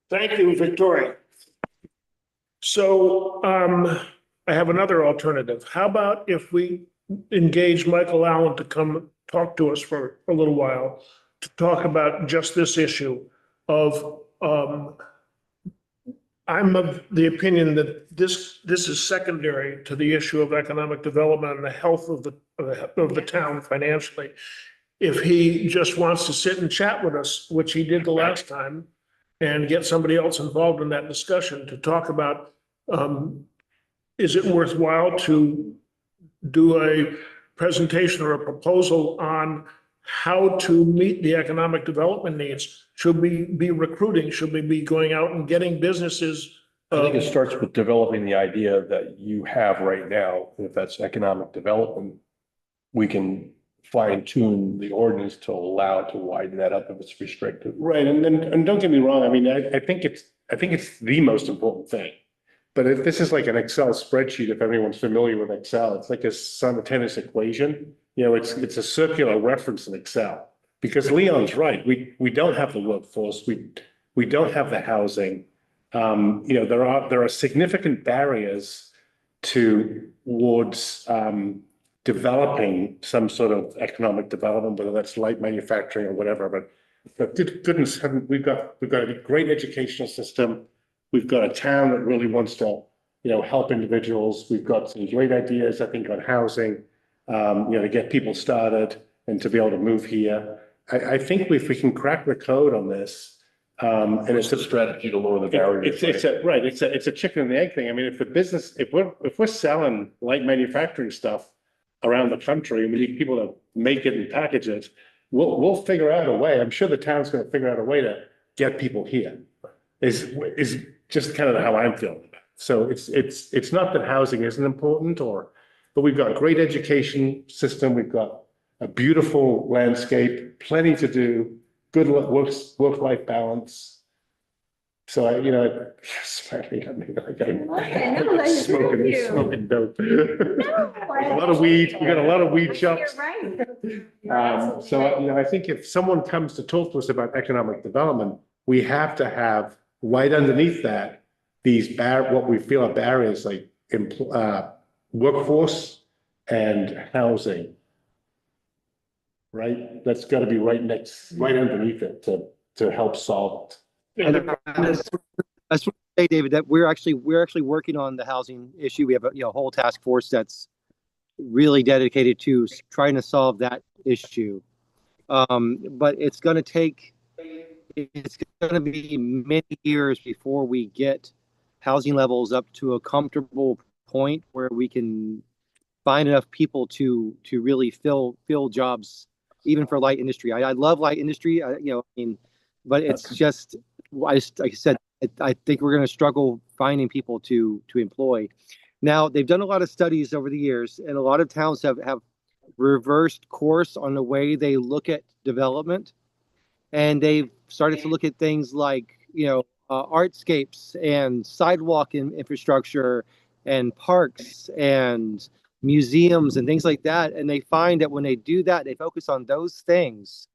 Thank you, Victoria. So I have another alternative. How about if we engage Michael Allen to come talk to us for a little while to talk about just this issue of, I'm of the opinion that this is secondary to the issue of economic development and the health of the town financially. If he just wants to sit and chat with us, which he did the last time, and get somebody else involved in that discussion to talk about is it worthwhile to do a presentation or a proposal on how to meet the economic development needs? Should we be recruiting? Should we be going out and getting businesses? I think it starts with developing the idea that you have right now. If that's economic development, we can fine tune the ordinance to allow to widen that up if it's restrictive. Right, and don't get me wrong, I mean, I think it's the most important thing. But if this is like an Excel spreadsheet, if everyone's familiar with Excel, it's like a simultaneous equation. You know, it's a circular reference in Excel. Because Leon's right, we don't have the workforce, we don't have the housing. You know, there are significant barriers towards developing some sort of economic development, whether that's light manufacturing or whatever. But goodness, we've got a great educational system. We've got a town that really wants to, you know, help individuals. We've got some great ideas, I think, on housing, you know, to get people started and to be able to move here. I think if we can crack the code on this, and it's a strategy to lower the barriers. it's a chicken and the egg thing. I mean, if we're selling light manufacturing stuff around the country and we need people to make it and package it, we'll figure out a way. I'm sure the town's going to figure out a way to get people here. Is just kind of how I'm feeling. So it's not that housing isn't important, but we've got a great education system. We've got a beautiful landscape, plenty to do, good work-life balance. So you know, smiling at me like I'm smoking dope. A lot of weed. We got a lot of weed shops. So you know, I think if someone comes to talk to us about economic development, we have to have right underneath that these what we feel are barriers like workforce and housing. Right, that's got to be right underneath it to help solve it. And that's what I say, David, that we're actually working on the housing issue. We have a whole task force that's really dedicated to trying to solve that issue. But it's going to be many years before we get housing levels up to a comfortable point where we can find enough people to really fill jobs, even for light industry. I love light industry, but it's just, like I said, I think we're going to struggle finding people to employ. Now, they've done a lot of studies over the years, and a lot of towns have reversed course on the way they look at development. And they've started to look at things like, artscapes and sidewalk infrastructure and parks and museums and things like that. And they find that when they do that, they focus on those things,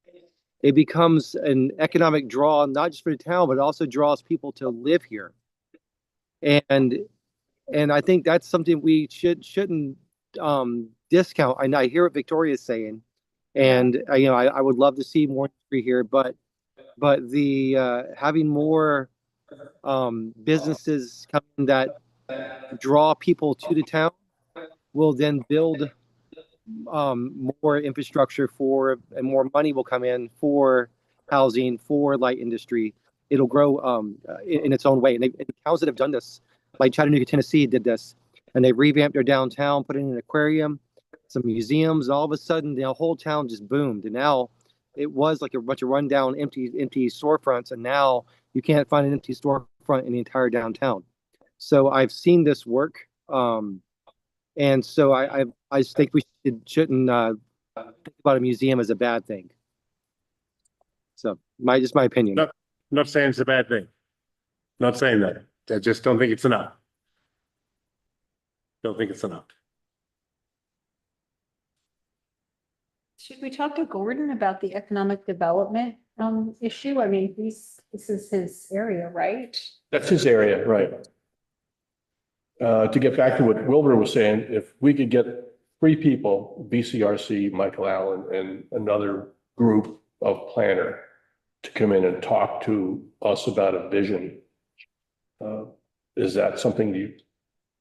it becomes an economic draw, not just for the town, but it also draws people to live here. And I think that's something we shouldn't discount. And I hear what Victoria's saying, and I would love to see more industry here, but the having more businesses come that draw people to the town will then build more infrastructure and more money will come in for housing, for light industry. It'll grow in its own way. And towns that have done this, like Chattanooga, Tennessee, did this, and they revamped their downtown, put in an aquarium, some museums, and all of a sudden the whole town just boomed. And now it was like a bunch of rundown, empty storefronts, and now you can't find an empty storefront in the entire downtown. So I've seen this work, and so I think we shouldn't think about a museum as a bad thing. So my opinion. Not saying it's a bad thing. Not saying that. I just don't think it's enough. Don't think it's enough. Should we talk to Gordon about the economic development issue? I mean, this is his area, right? That's his area, right? To get back to what Wilbur was saying, if we could get 3 people, BCRC, Michael Allen, and another group of planner to come in and talk to us about a vision, is that something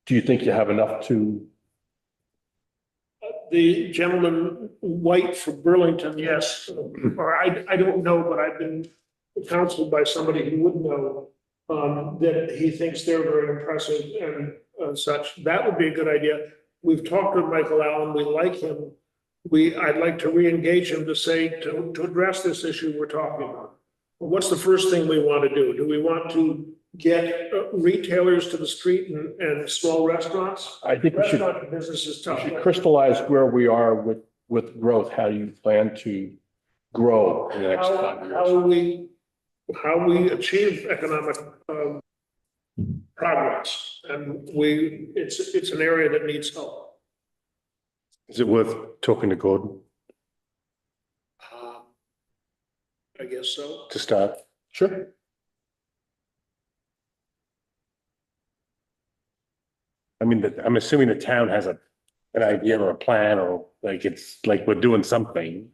do you think you have enough to? The gentleman White from Burlington, yes, or I don't know, but I've been counseled by somebody who would know, that he thinks they're very impressive, and such, that would be a good idea. We've talked with Michael Allen, we like him. I'd like to re-engage him to say, to address this issue we're talking about. What's the first thing we want to do? Do we want to get retailers to the street and small restaurants? I think we should Restaurant business is tough. crystallize where we are with growth. How do you plan to grow in the next 5 years? How we achieve economic progress, and it's an area that needs help. Is it worth talking to Gordon I guess so. to start? Sure. I mean, I'm assuming the town has an idea or a plan, or like it's like we're doing something.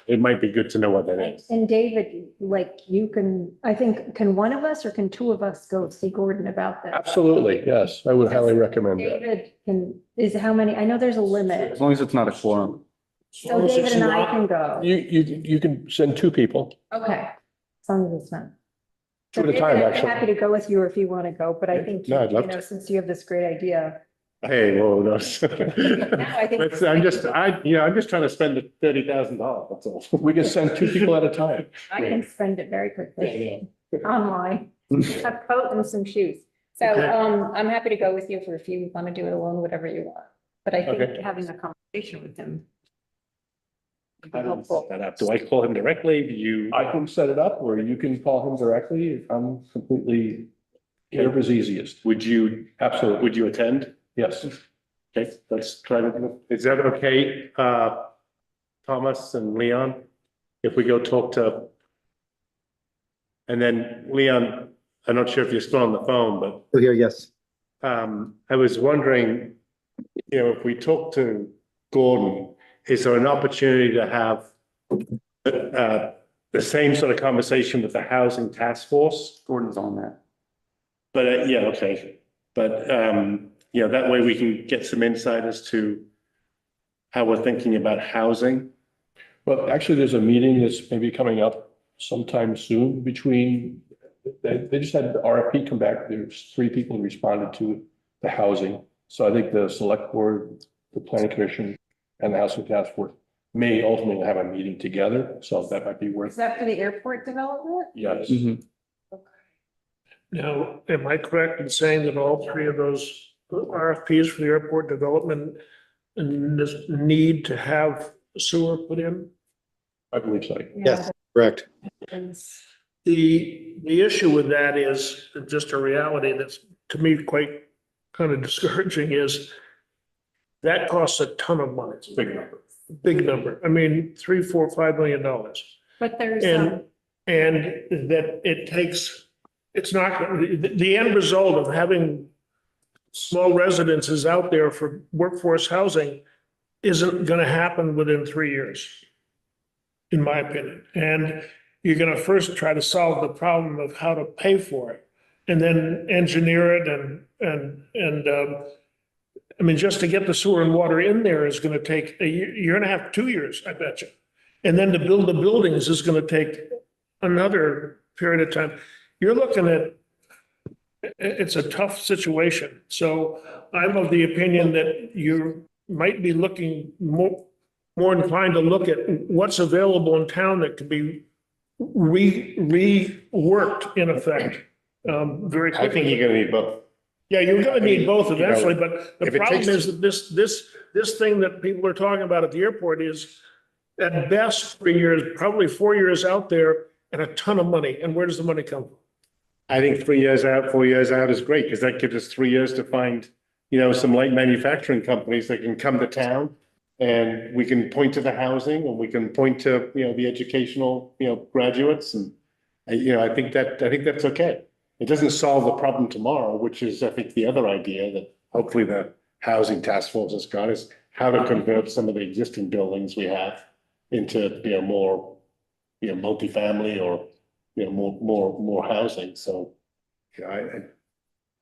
It might be good to know what that is. And David, like you can, I think, can one of us or can two of us go see Gordon about that? Absolutely, yes. I would highly recommend that. David is how many? I know there's a limit. As long as it's not a quorum. So David and I can go. You can send 2 people, Okay. As long as it's not. 2 at a David, time, I'm actually. Happy to go with you if you want to go, but I think, No, I'd love to. since you have this great idea. Hey, whoa, no. I think- I'm just trying to spend the $30,000, that's all. We can send 2 people at a time. I can spend it very quickly Yeah, online, a coat and some shoes. So, Okay. I'm happy to go with you if you want to do it alone, whatever you want. But I think Okay. having a conversation with him would be How do you helpful. set that up? Do I call him directly? Do you? I can set it up, or you can call him directly. I'm completely, whatever's easiest. Would you Absolutely, attend? yes. Okay, let's try to, is that okay, Thomas and Leon? If we go talk to. And then Leon, I'm not sure if you're still on the phone, but Oh, here, yes. I was wondering, if we talk to Gordon, is there an opportunity to have the same sort of conversation with the housing task force? Gordon's on that. But, yeah, okay, but, that way we can get some insight as to how we're thinking about housing. Well, actually, there's a meeting that's maybe coming up sometime soon between, they just had the RFP come back. There's 3 people who responded to the housing. So I think the select board, the planning commission, and the housing task force may ultimately have a meeting together. So that might be Is worth, that for the airport development? yes. Now, am I correct in saying that all 3 of those RFPs for the airport development need to have sewer put in? I believe so. Yes, correct. The issue with that is just a reality that's to me quite kind of discouraging is that costs a ton of money. It's a Big number. big number. I mean, $3, $4, $5 million. But there's, And that it takes, it's not, the end result of having small residences out there for workforce housing isn't going to happen within 3 years, in my opinion. And you're going to first try to solve the problem of how to pay for it and then engineer it I mean, just to get the sewer and water in there is going to take a year and a half, 2 years, I bet you. And then to build the buildings is going to take another period of time. You're looking at, it's a tough situation. So I'm of the opinion that you might be looking more inclined to look at what's available in town that could be reworked in effect, very I think quickly. you're gonna need both. Yeah, you're gonna need both You know, eventually, but the if it problem takes- is that this thing that people are talking about at the airport is at best 3 years, probably 4 years out there and a ton of money. And where does the money come from? I think 3 years out, 4 years out is great, because that gives us 3 years to find, some light manufacturing companies that can come to town. And we can point to the housing, and we can point to, the educational, graduates, and, I think that's okay. It doesn't solve the problem tomorrow, which is, I think, the other idea that hopefully the housing task force has got, is how to convert some of the existing buildings we have into, more, multifamily or, more housing. So, I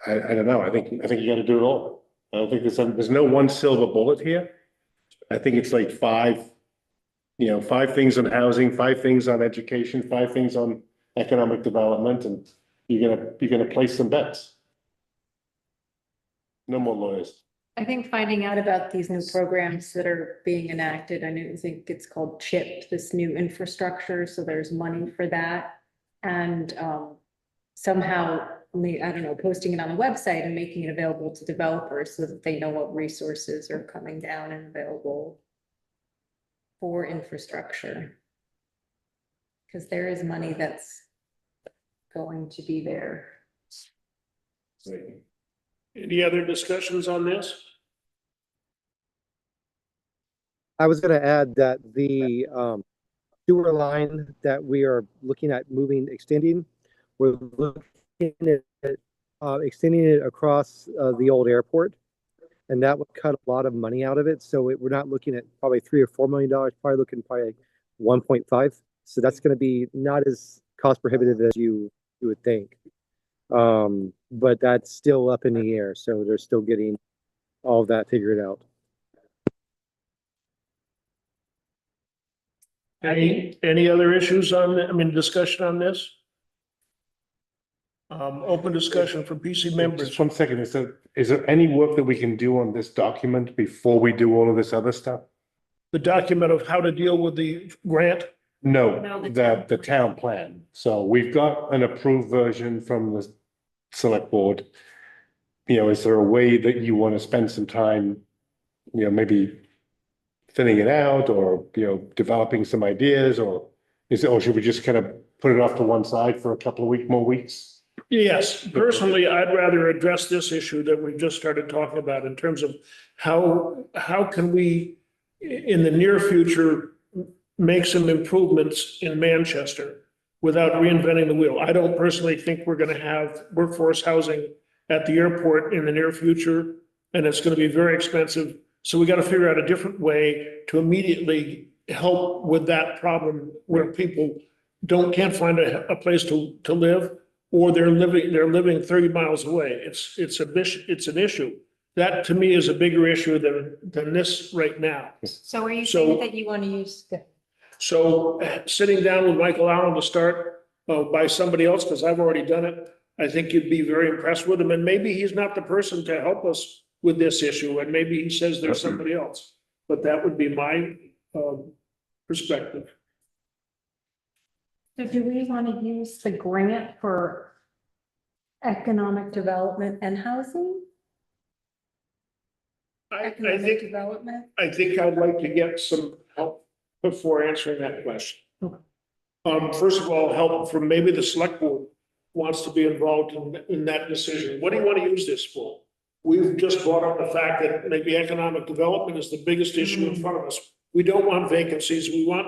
don't know. I think you got to do it all. I don't think there's no one silver bullet here. I think it's like 5 things on housing, 5 things on education, 5 things on economic development, and you're gonna place some bets. No more lawyers. I think finding out about these new programs that are being enacted, I think it's called CHIP, this new infrastructure, so there's money for that. And somehow, I don't know, posting it on the website and making it available to developers so that they know what resources are coming down and available for infrastructure. Because there is money that's going to be there. Any other discussions on this? I was gonna add that the sewer line that we are looking at extending, we're looking at extending it across the old airport. And that would cut a lot of money out of it. So we're not looking at probably $3 or $4 million, probably looking probably 1.5. So that's gonna be not as cost prohibitive as you would think. But that's still up in the air. So they're still getting all of that figured out. Any other issues discussion on this? Open discussion for PC members. Just 1 second, is there any work that we can do on this document before we do all of this other stuff? The document of how to deal with the grant. No, No, the town plan. So we've got an approved version from the select board. You know, is there a way that you want to spend some time, you know, maybe thinning it out or, you know, developing some ideas, or should we just kind of put it off to one side for a couple of more weeks? Yes, personally, I'd rather address this issue that we've just started talking about in terms of how can we, in the near future, make some improvements in Manchester without reinventing the wheel. I don't personally think we're gonna have workforce housing at the airport in the near future, and it's gonna be very expensive. So we gotta figure out a different way to immediately help with that problem where people can't find a place to live, or they're living 30 miles away. It's an issue. That to me is a bigger issue than this right now. So are you saying that you want to use the? So sitting down with Michael Allen to start by somebody else, because I've already done it, I think you'd be very impressed with him. And maybe he's not the person to help us with this issue, and maybe he says there's somebody else. But that would be my perspective. So do we want to use the grant for economic development and housing? I Economic think development? I'd like to get some help before answering that question. Okay. First of all, help from maybe the select board wants to be involved in that decision. What do you want to use this for? We've just brought up the fact that maybe economic development is the biggest issue in front of us. We don't want vacancies. We want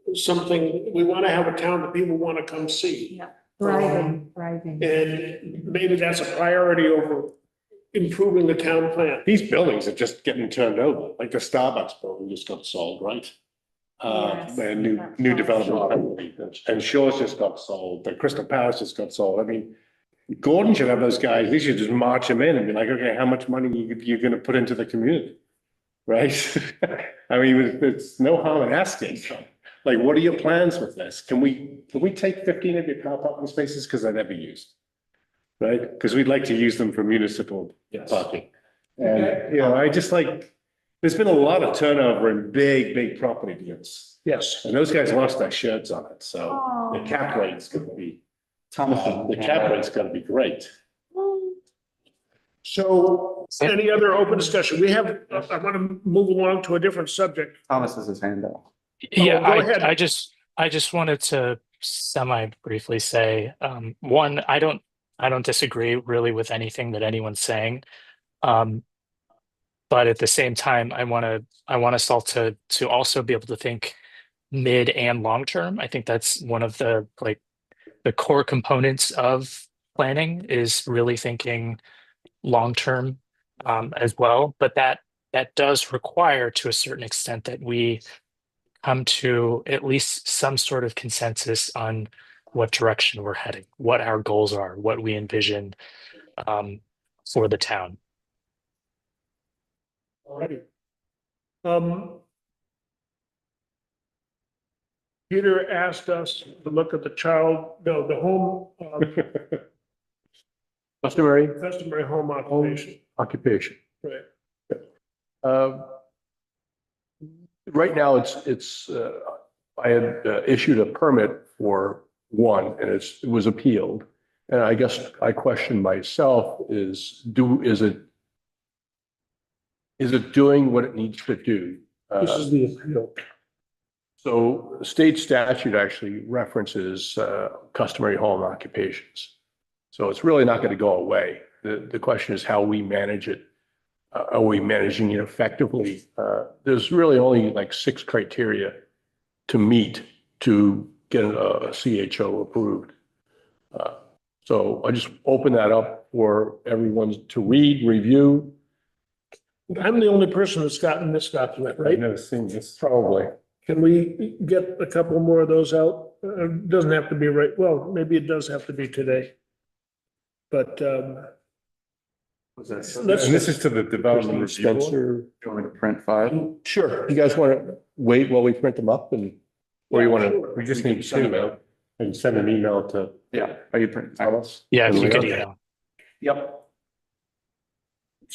we want to have a town that people want to come see. Yeah, thriving. And maybe that's a priority over improving the town plan. These buildings are just getting turned over, like the Starbucks building just got sold, right? Yes. And new development, and Shaw's just got sold, the Crystal Palace just got sold. I mean, Gordon should have those guys, he should just march them in and be like, okay, how much money you're gonna put into the community? Right? I mean, it's no harm in asking. Like, what are your plans with this? Can we take 15 of your car parking spaces? Because they're never used. Right? Because we'd like to use them for municipal parking. And, you know, I just like, there's been a lot of turnover in big property deals. Yes. And those guys lost their shirts on it, so the cap rate's gonna be, the cap rate's gonna be great. So any other open discussion? We have, I want to move along to a different subject. Thomas has his hand up. Yeah, go ahead. I just wanted to semi-briefly say, one, I don't disagree really with anything that anyone's saying. But at the same time, I want us all to also be able to think mid and long term. I think that's one of the core components of planning is really thinking long term as well. But that does require to a certain extent that we come to at least some sort of consensus on what direction we're heading, what our goals are, what we envision for the town. Alrighty. Peter asked us to look at the home customary home occupation, occupation. right? Uh, Right now, I had issued a permit for one and it was appealed. And I guess I question myself is it doing what it needs to do? This is the appeal. So state statute actually references customary home occupations. So it's really not going to go away. The question is how we manage it. Are we managing it effectively? There's really only like 6 criteria to meet to get a CHO approved. So I just open that up for everyone to read, review. I'm the only person that's gotten this document, I've right? never seen this. Probably. Can we get a couple more of those out? Doesn't have to be right, well, maybe it does have to be today. But, Was that, let's, And this is to the development review board? Spencer. do you want me to print 5? Sure. You guys want to wait while we print them up or you want to? We just need two, and send an email to Yeah, are you printing? Thomas? Yeah, if you could Okay. email. Yep.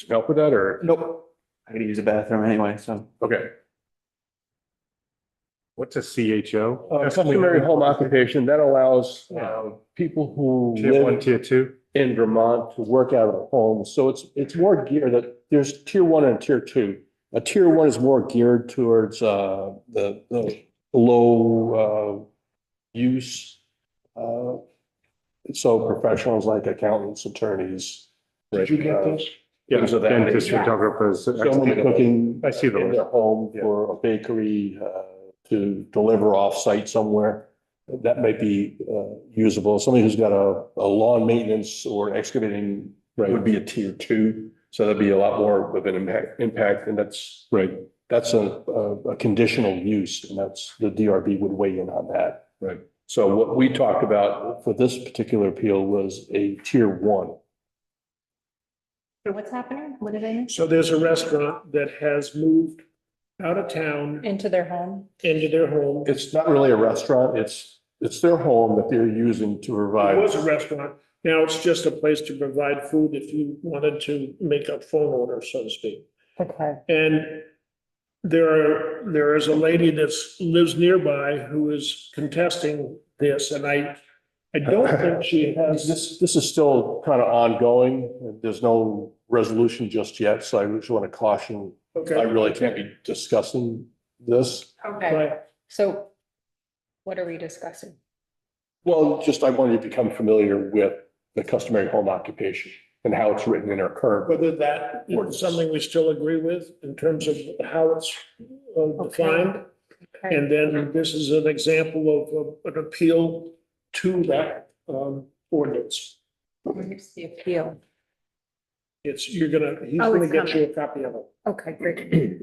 Help with that or? Nope. I gotta use a bathroom anyway, so. Okay. what's a CHO? Customary home occupation, that allows people who Tier 1, live tier 2? in Vermont to work out of a home. So it's more geared that there's tier 1 and tier 2. A tier 1 is more geared towards the low use. So professionals like accountants, attorneys. did you get this? Yeah, Things of that dentists, nature. photographers. Someone cooking I see the in list. their home Yeah. for a bakery to deliver off-site somewhere. That might be usable. Somebody who's got a lawn maintenance or an excavating would be a tier 2. So that'd be a lot more of an impact, and that's Right, a conditional use, and that's the DRB would weigh in on that. right. So what we talked about for this particular appeal was a tier 1. So what's happening? What did I miss? So there's a restaurant that has moved out of town Into their home? into their home. It's not really a restaurant. It's their home that they're using to It provide. was a restaurant. Now it's just a place to provide food if you wanted to make a phone order, so to speak. Okay. And there is a lady that's lives nearby who is contesting this, and I don't think she has. This is still kind of ongoing. There's no resolution just yet, so I just want to caution, I Okay, really can't be discussing this. Okay, right. so what are we discussing? Well, just I want you to become familiar with the customary home occupation and how it's written in our current. Whether that is something we still agree with in terms of how it's defined. Okay. And then this is an example of an appeal to that ordinance. Where's the appeal? He's gonna Oh, it's get you coming. a copy of it. Okay, great.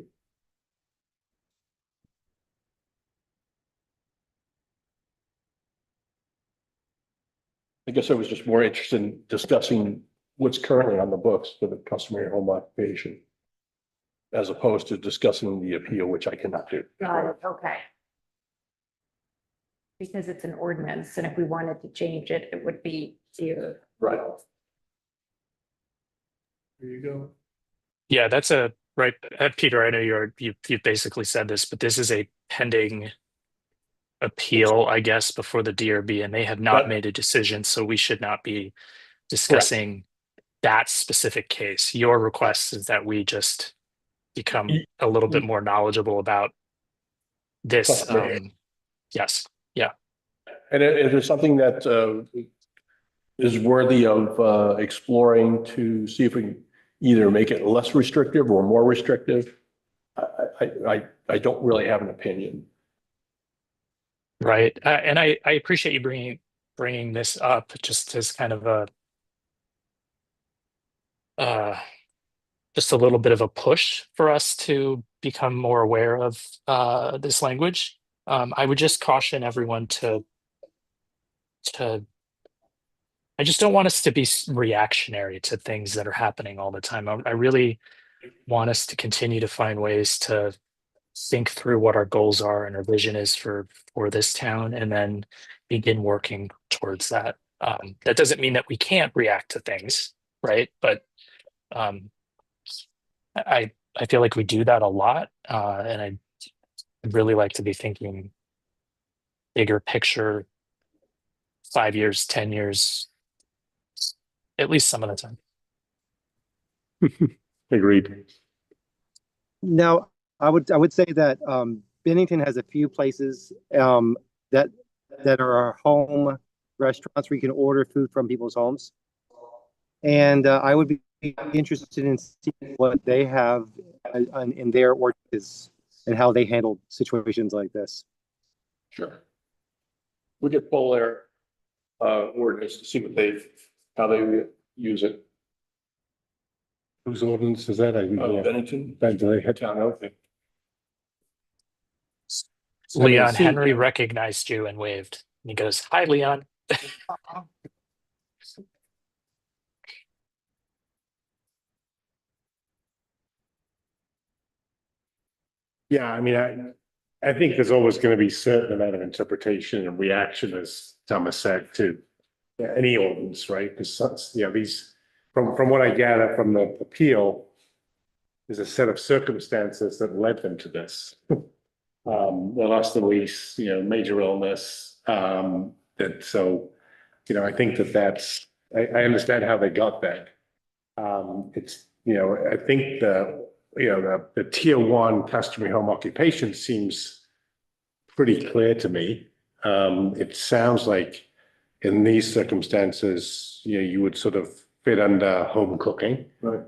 I guess I was just more interested in discussing what's currently on the books for the customary home occupation, as opposed to discussing the appeal, which I cannot do. Got it, okay. Because it's an ordinance, and if we wanted to change it, it would be here. Right. There you go. Yeah, that's right. Peter, I know you basically said this, but this is a pending appeal, I guess, before the DRB, and they have not But- made a decision, so we should not be discussing that specific case. Your request is that we just become a little bit more knowledgeable about this. Customary. Yes. And if there's something that is worthy of exploring to see if we can either make it less restrictive or more restrictive, I don't really have an opinion. Right. And I appreciate you bringing this up just as kind of just a little bit of a push for us to become more aware of this language. I would just caution everyone to I just don't want us to be reactionary to things that are happening all the time. I really want us to continue to find ways to think through what our goals are and our vision is for this town, and then begin working towards that. That doesn't mean that we can't react to things, right? But I feel like we do that a lot, and I'd really like to be thinking bigger picture, 5 years, 10 years, at least some of the time. Agreed. Now, I would say that Bennington has a few places that are home restaurants where you can order food from people's homes. And I would be interested in seeing what they have in their ordinances and how they handle situations like this. Sure. We could pull their ordinance to see how they use it. Whose ordinance is that? Bennington. They had Town of it. Leon Henry recognized you and waved. And he goes, "Hi, Leon." Yeah, I mean, I think there's always going to be certain amount of interpretation and reaction, as Thomas said, to any ordinance, right? Because, you know, these, from what I gather from the appeal, there's a set of circumstances that led them to this. They lost the lease, you know, major illness. So, you know, I think that's, I understand how they got that. It's, you know, I think the tier 1 customary home occupation seems pretty clear to me. It sounds like in these circumstances, you know, you would sort of fit under home cooking. Right.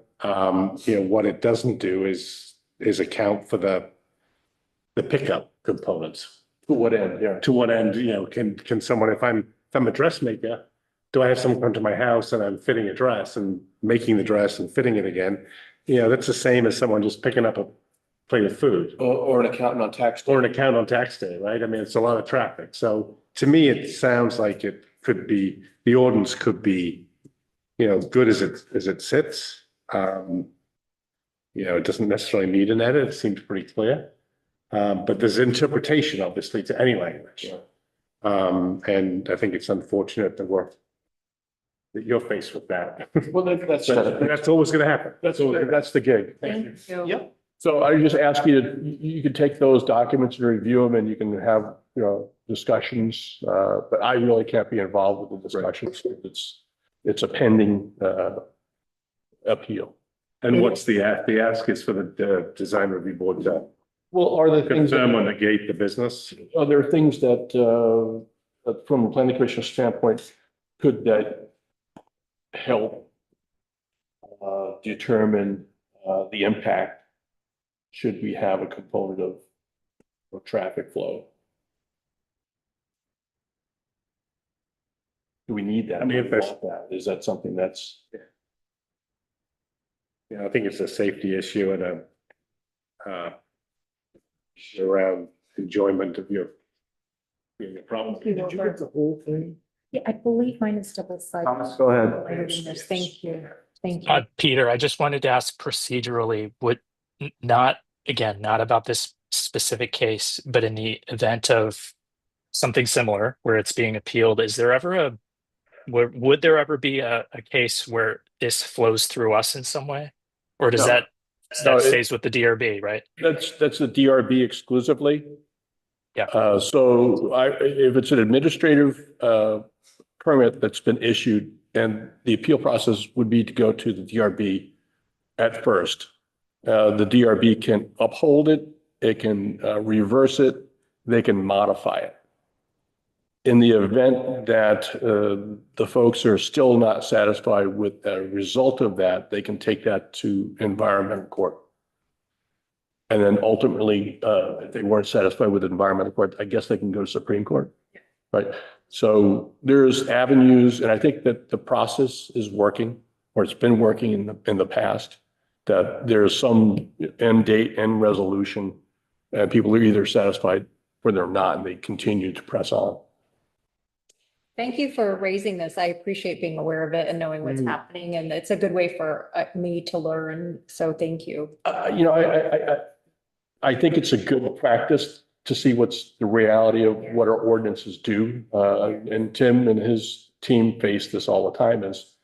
You know, what it doesn't do is account for the pickup components. To what end? Yeah. To what end, you know, can someone, if I'm a dressmaker, do I have someone come to my house and I'm fitting a dress and making the dress and fitting it again? You know, that's the same as someone just picking up a plate of food. Or an accountant on tax day. Or an account on tax day, right? I mean, it's a lot of traffic. So to me, it sounds like it could be, the ordinance could be, you know, good as it sits. You know, it doesn't necessarily need an edit. It seems pretty clear. But there's interpretation, obviously, to any language. And I think it's unfortunate that you're faced with that. Well, that's That's always going to happen. that's the gig. Thank you. Yep. So I just ask you you can take those documents and review them and you can have, you know, discussions. But I really can't be involved with the discussions. It's a pending appeal. And what's the ask? The ask is for the design review board to Well, are there things confirm or negate the business? are there things that from a planning commission standpoint, could that help determine the impact should we have a component of traffic flow? Do we need that? I mean, if there's- Is that something that's? You know, I think it's a safety issue and around enjoyment of your problem. Did you get the whole thing? Yeah, I believe mine is double sided. Thomas, go ahead. Thank you. Thank you. Peter, I just wanted to ask procedurally, not about this specific case, but in the event of something similar where it's being appealed, is there ever would there ever be a case where this flows through us in some way? Or does No. that stays with the DRB, right? That's the DRB exclusively. Yeah. So if it's an administrative permit that's been issued, and the appeal process would be to go to the DRB at first. The DRB can uphold it, it can reverse it, they can modify it. In the event that the folks are still not satisfied with the result of that, they can take that to environmental court. And then ultimately, if they weren't satisfied with environmental court, I guess they can go to Supreme Court. Right. So there's avenues, and I think that the process is working, or it's been working in the past, that there's some end date, end resolution, and people are either satisfied or they're not, and they continue to press on. Thank you for raising this. I appreciate being aware of it and knowing what's happening, and it's a good way for me to learn. So thank you. You know, I think it's a good practice to see what's the reality of what our ordinances do. And Tim and his team face this all the time is,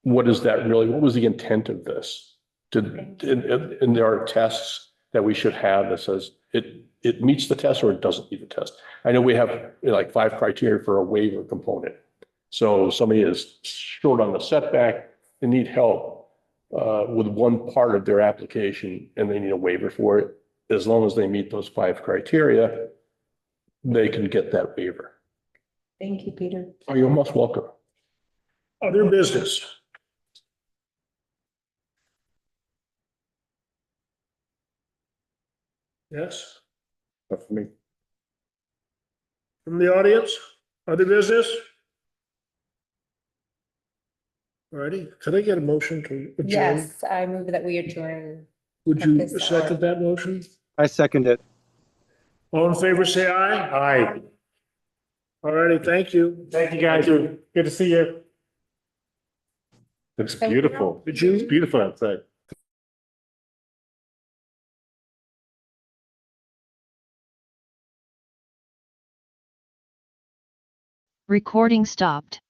what is that really, what was the intent of this? And there are tests that we should have that says it meets the test or it doesn't meet the test. I know we have like 5 criteria for a waiver component. So somebody is short on the setback, they need help with one part of their application and they need a waiver for it. As long as they meet those 5 criteria, they can get that waiver. Thank you, Peter. Oh, you're most welcome. Other business. Yes, Not for me. from the audience, other business? Alrighty, could I get a motion to adjourn? Yes, I move that we adjourn. Would at you this second hour. that motion? I second it. All in favor, say aye. Aye. Alrighty, thank you. Thank you, guys. Good to see you. It's Thank you. beautiful. Did you? It's beautiful outside. Recording stopped.